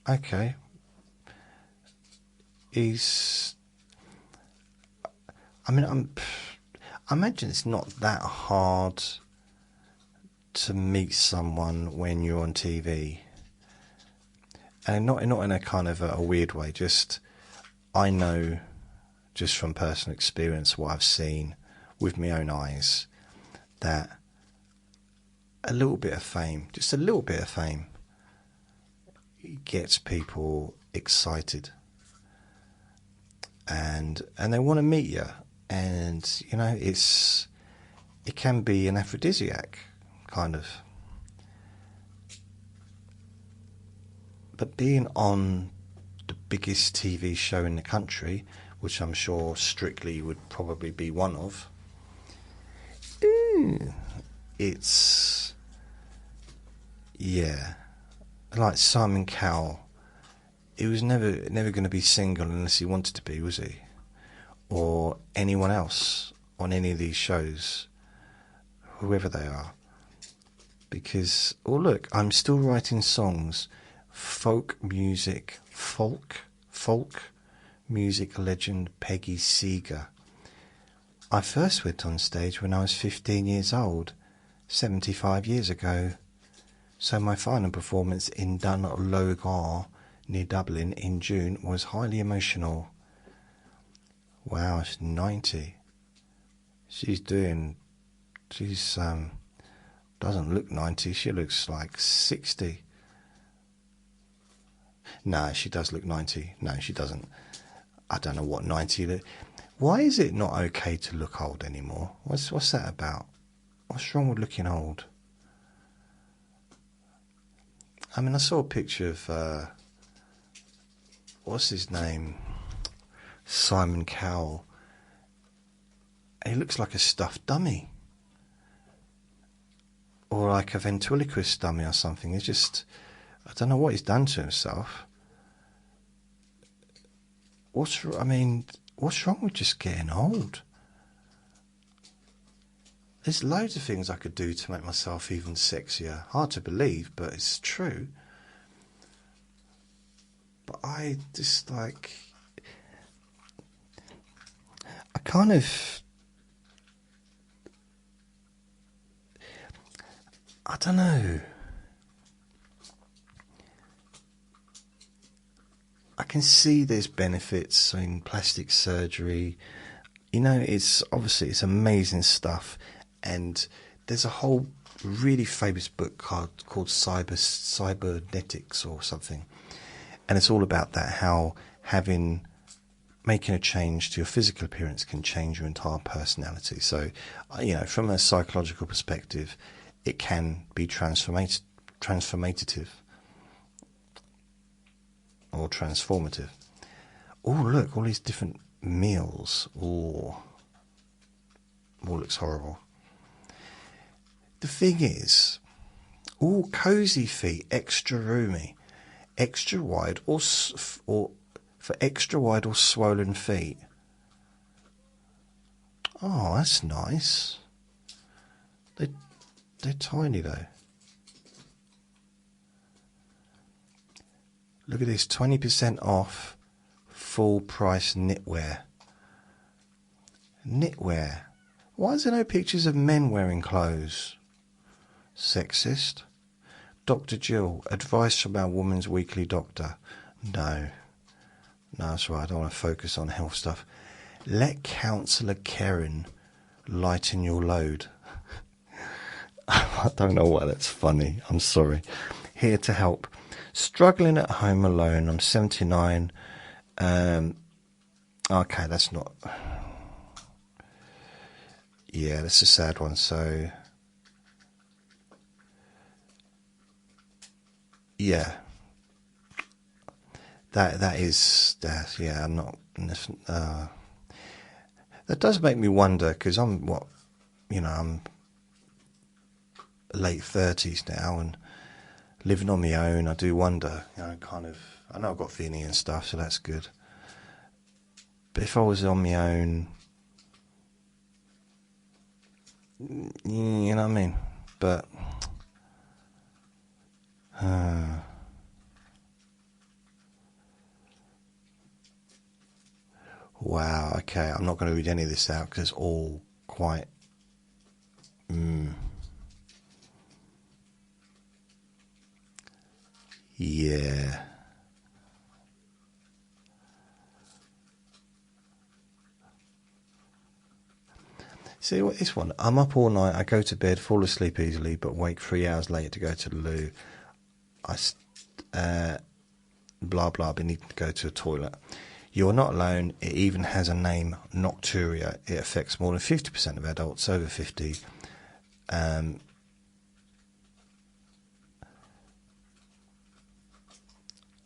Okay. He's... I mean, I imagine it's not that hard to meet someone when you're on TV. And not in a kind of a weird way, just I know just from personal experience what I've seen with my own eyes that a little bit of fame, just a little bit of fame, gets people excited and they want to meet you, and you know it can be an aphrodisiac kind of. But being on the biggest TV show in the country, which I'm sure Strictly would probably be one of, it's, yeah, like Simon Cowell, he was never going to be single unless he wanted to be, was he? Or anyone else on any of these shows, whoever they are. Because, oh look, I'm still writing songs. Folk music legend Peggy Seeger. I first went on stage when I was 15 years old, 75 years ago. So my final performance in Dunlogar, near Dublin, in June was highly emotional. Wow, she's 90. She's doesn't look 90, she looks like 60. No, she does look 90. No, she doesn't. I don't know what 90... Why is it not okay to look old anymore? What's that about? What's wrong with looking old? I mean, I saw a picture of... what's his name? Simon Cowell. He looks like a stuffed dummy. Or like a ventriloquist dummy or something. It's just... I don't know what he's done to himself. What's wrong with just getting old? There's loads of things I could do to make myself even sexier. Hard to believe, but it's true. But I just like... I kind of... I don't know. I can see there's benefits in plastic surgery. You know, it's amazing stuff. And there's a whole really famous book called Cybernetics or something. And it's all about that, how making a change to your physical appearance can change your entire personality. So, you know, from a psychological perspective, it can be transformative or transformative. Oh, look, all these different meals. Oh, all looks horrible. The thing is, cosy feet, extra roomy, extra wide or for extra wide or swollen feet. Oh, that's nice. They're tiny though. Look at this, 20% off full price knitwear. Knitwear. Why is there no pictures of men wearing clothes? Sexist. Dr. Jill, advice from our woman's weekly doctor. No, that's right, I don't want to focus on health stuff. Let Counsellor Karen lighten your load. I don't know why that's funny, I'm sorry. Here to help. Struggling at home alone, I'm 79. Okay, that's not... Yeah, that's a sad one, so... Yeah. That is... yeah, I'm not... that does make me wonder, because I'm late 30s now, and living on my own, I do wonder, I know I've got Vinnie and stuff, so that's good. But if I was on my own, you know what I mean? But, wow, okay, I'm not going to read any of this out, because it's all quite, yeah. See what this one? I'm up all night. I go to bed, fall asleep easily, but wake 3 hours later to go to the loo. Blah blah. But need to go to a toilet. You're not alone. It even has a name, nocturia. It affects more than 50% of adults over 50.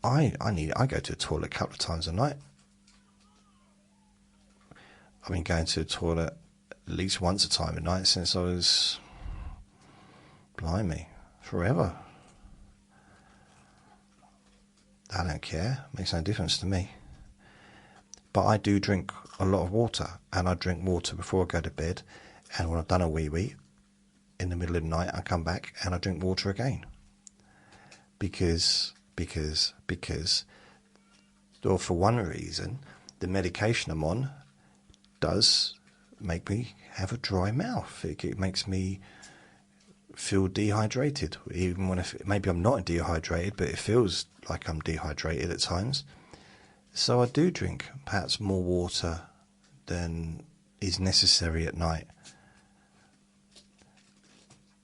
I go to the toilet a couple of times a night. I've been going to the toilet at least once a time a night since I was, blimey, forever. I don't care. Makes no difference to me. But I do drink a lot of water, and I drink water before I go to bed, and when I've done a wee-wee in the middle of the night, I come back and I drink water again. Because, or for one reason, the medication I'm on does make me have a dry mouth. It makes me feel dehydrated, even when maybe I'm not dehydrated, but it feels like I'm dehydrated at times. So I do drink perhaps more water than is necessary at night.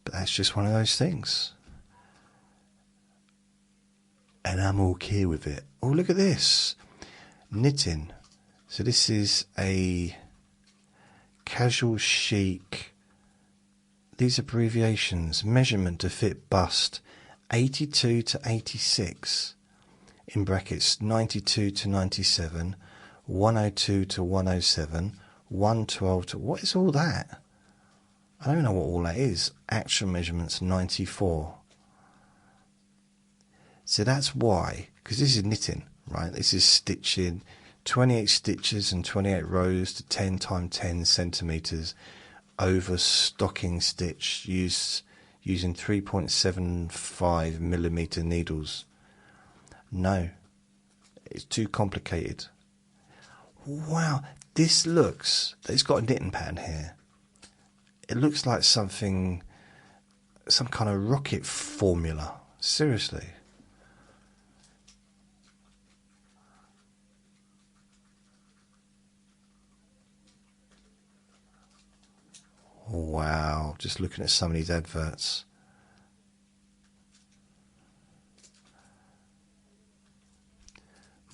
But that's just one of those things. And I'm okay with it. Oh, look at this. Knitting. So this is a casual chic. These abbreviations. Measurement to fit bust. 82 to 86. In brackets 92 to 97. 102 to 107. 112 to... What is all that? I don't know what all that is. Actual measurements 94. So that's why, because this is knitting, right? This is stitching, 28 stitches and 28 rows to 10 times 10 centimeters over stocking stitch using 3.75 millimeter needles. No, it's too complicated. Wow, this looks, it's got a knitting pattern here. It looks like something, some kind of rocket formula. Seriously. Wow, just looking at some of these adverts.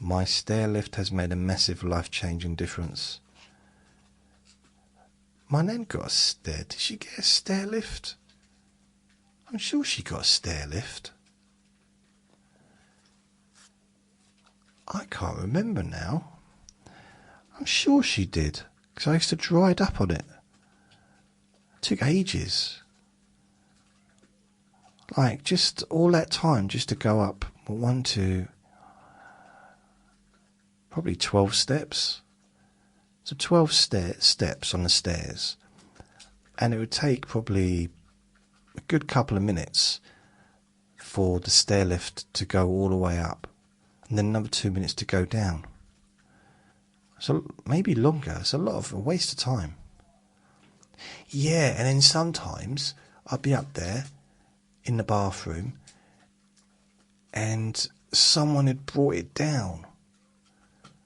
My stair lift has made a massive life-changing difference. My nan got a stair. Did she get a stair lift? I'm sure she got a stair lift. I can't remember now. I'm sure she did, because I used to ride up on it. Took ages, like just all that time just to go up 1, 2, probably 12 steps. So 12 steps on the stairs, and it would take probably a good couple of minutes for the stair lift to go all the way up, and then another 2 minutes to go down. So maybe longer. It's a lot of a waste of time. Yeah, and then sometimes I'd be up there in the bathroom and someone had brought it down.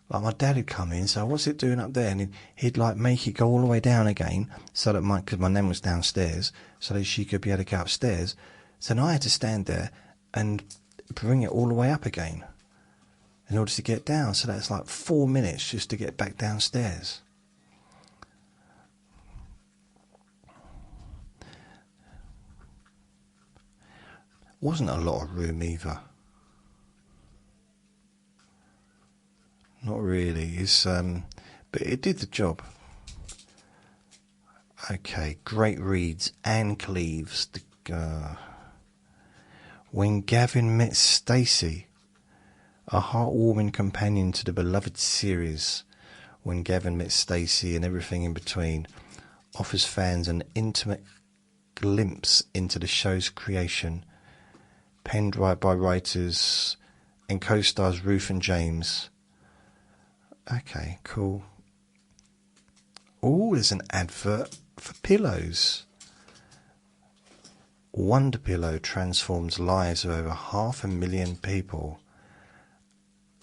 Like my dad had come in, so what's it doing up there? And he'd like make it go all the way down again, so that because my nan was downstairs, so that she could be able to go upstairs. So then I had to stand there and bring it all the way up again in order to get down. So that's like 4 minutes just to get back downstairs. Wasn't a lot of room either. Not really. It's but it did the job. Okay, great reads. Anne Cleves. When Gavin met Stacey, a heartwarming companion to the beloved series. When Gavin met Stacey and everything in between, offers fans an intimate glimpse into the show's creation. Penned by writers and co-stars Ruth and James. Okay, cool. Oh, there's an advert for pillows. Wonder Pillow transforms lives of over 500,000 people.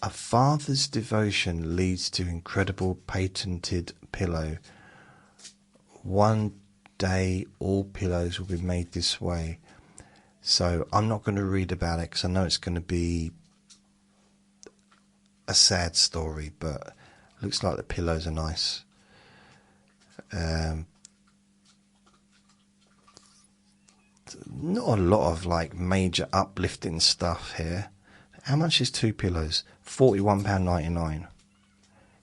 A father's devotion leads to incredible patented pillow. One day all pillows will be made this way. So I'm not going to read about it because I know it's going to be a sad story, but it looks like the pillows are nice. Not a lot of like major uplifting stuff here. How much is 2 pillows? £41.99.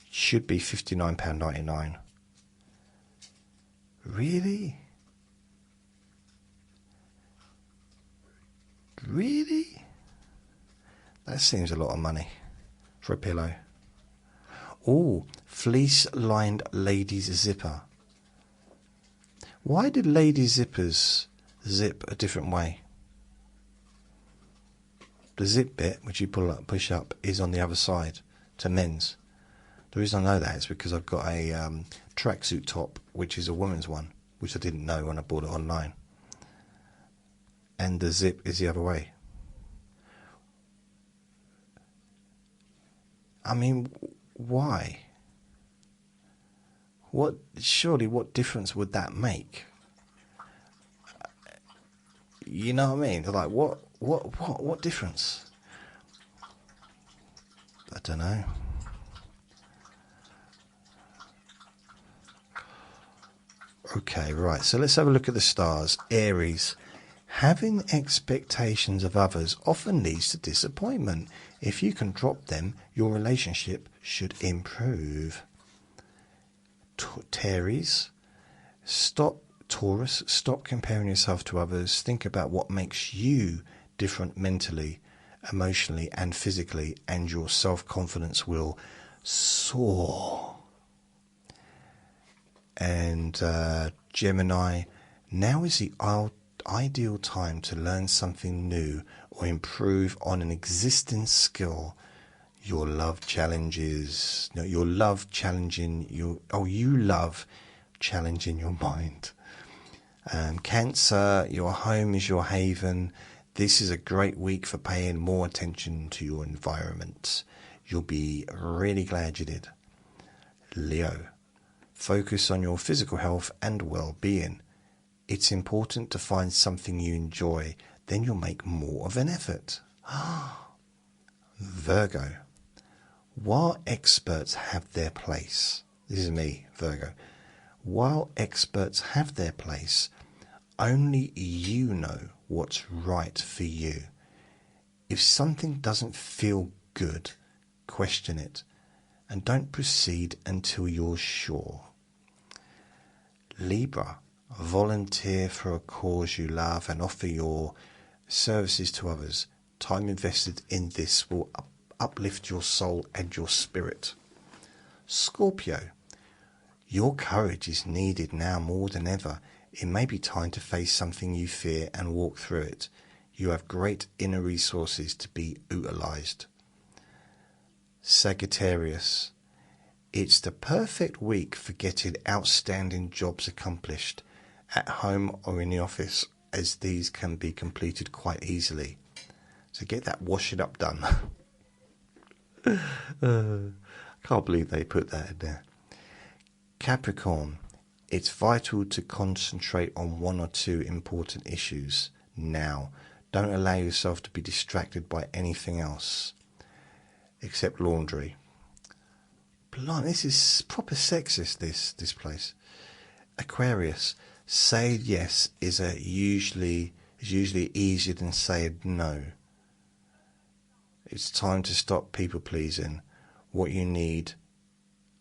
Should be £59.99. Really? Really? That seems a lot of money for a pillow. Oh, fleece-lined ladies' zipper. Why did ladies' zippers zip a different way? The zip bit, which you push up, is on the other side to men's. The reason I know that is because I've got a tracksuit top, which is a woman's one, which I didn't know when I bought it online. And the zip is the other way. I mean, why? Surely what difference would that make? You know what I mean? Like, what difference? I don't know. Okay, right, so let's have a look at the stars. Aries. Having expectations of others often leads to disappointment. If you can drop them, your relationship should improve. Taurus, stop comparing yourself to others. Think about what makes you different mentally, emotionally and physically, and your self-confidence will soar. And Gemini, now is the ideal time to learn something new or improve on an existing skill. You love challenging your mind. Cancer, your home is your haven. This is a great week for paying more attention to your environment. You'll be really glad you did. Leo, focus on your physical health and well-being. It's important to find something you enjoy, then you'll make more of an effort. Virgo, while experts have their place, this is me, Virgo, while experts have their place, only you know what's right for you. If something doesn't feel good, question it, and don't proceed until you're sure. Libra, volunteer for a cause you love and offer your services to others. Time invested in this will uplift your soul and your spirit. Scorpio, your courage is needed now more than ever. It may be time to face something you fear and walk through it. You have great inner resources to be utilised. Sagittarius, it's the perfect week for getting outstanding jobs accomplished at home or in the office, as these can be completed quite easily. So get that washing up done. Can't believe they put that in there. Capricorn, it's vital to concentrate on one or two important issues now. Don't allow yourself to be distracted by anything else except laundry. Blimey, this is proper sexist, this place. Aquarius, saying yes is usually easier than saying no. It's time to stop people pleasing. What you need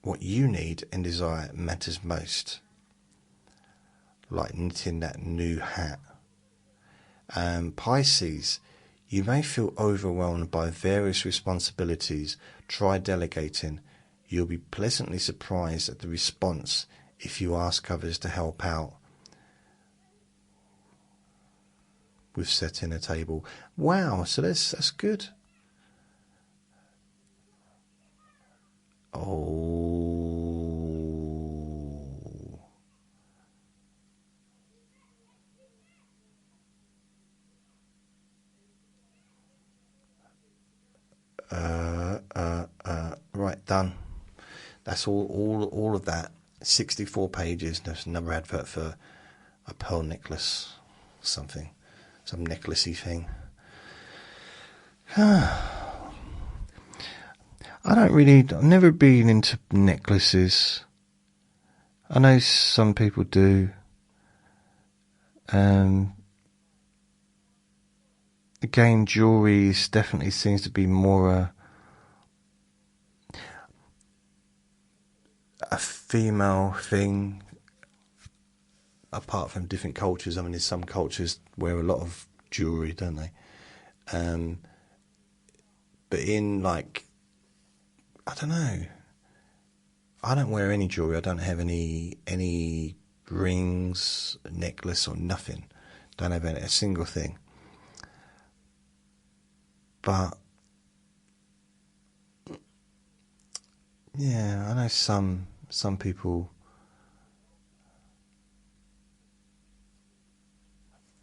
and desire matters most. Like knitting that new hat. Pisces, you may feel overwhelmed by various responsibilities. Try delegating. You'll be pleasantly surprised at the response if you ask others to help out with setting a table. Wow, so that's good. Right, done. That's all of that. 64 pages. There's another advert for a pearl necklace, something, some necklacey thing. I've never been into necklaces. I know some people do. Again, jewelry definitely seems to be more a, female thing, apart from different cultures. I mean, there's some cultures wear a lot of jewelry, don't they? But in like, I don't know. I don't wear any jewelry. I don't have any rings, necklace, or nothing. Don't have a single thing. But yeah, I know some people.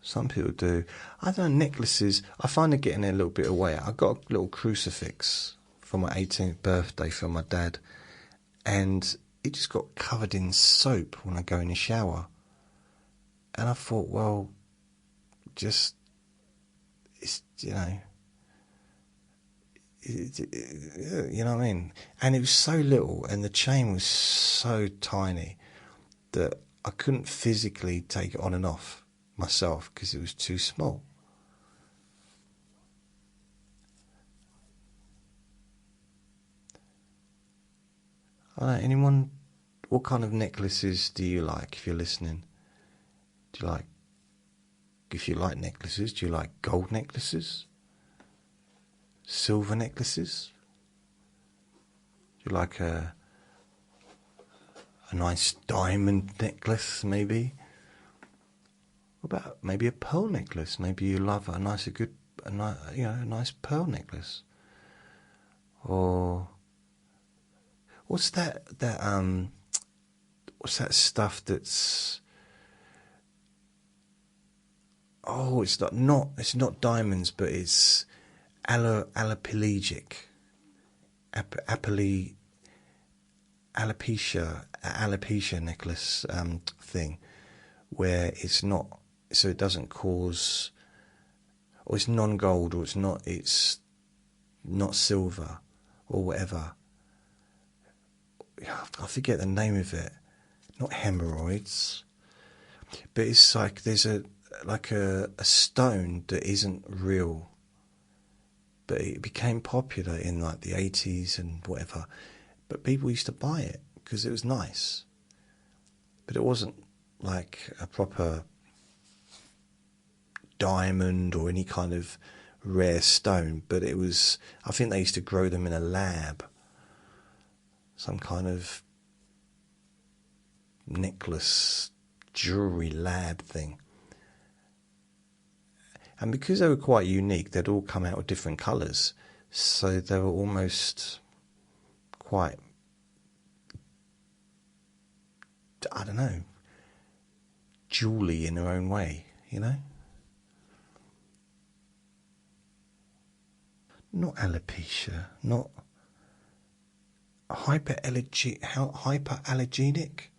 Some people do. I don't know, necklaces. I find they're getting a little bit away. I got a little crucifix for my 18th birthday from my dad, and it just got covered in soap when I go in the shower. And I thought, well, just, it's, you know what I mean? And it was so little, and the chain was so tiny that I couldn't physically take it on and off myself because it was too small. I don't know, anyone, what kind of necklaces do you like if you're listening? Do you like, if you like necklaces, do you like gold necklaces? Silver necklaces? Do you like a nice diamond necklace, maybe? What about maybe a pearl necklace? Maybe you love a nice pearl necklace. Or what's that stuff that's, oh, it's not diamonds, but it's alopecia necklace thing, where it's not, so it doesn't cause, or it's non-gold, or it's not silver, or whatever. I forget the name of it. Not hemorrhoids, but it's like there's a stone that isn't real, but it became popular in like the 80s and whatever. But people used to buy it because it was nice, but it wasn't like a proper diamond or any kind of rare stone. But it was, I think they used to grow them in a lab, some kind of necklace jewelry lab thing. And because they were quite unique, they'd all come out with different colours, so they were almost quite, I don't know, jewelly in their own way, you know? Not alopecia, not hyperallergenic.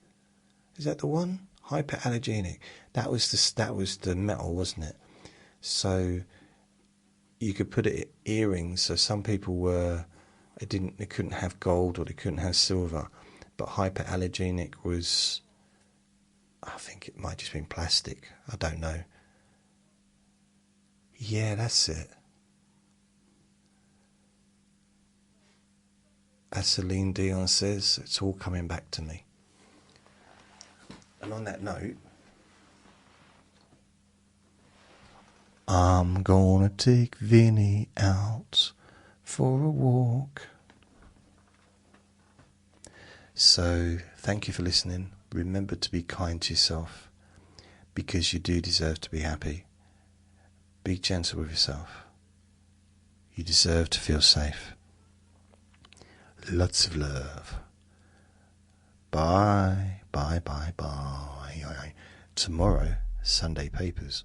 Is that the one? Hyperallergenic. That was the metal, wasn't it? So you could put it earrings. So some people they couldn't have gold or they couldn't have silver, but hyperallergenic was, I think it might just been plastic. I don't know. Yeah, that's it. As Celine Dion says, it's all coming back to me. And on that note, I'm gonna take Vinnie out for a walk. So, thank you for listening. Remember to be kind to yourself, because you do deserve to be happy. Be gentle with yourself. You deserve to feel safe. Lots of love. Bye, bye, bye, bye. Tomorrow, Sunday papers.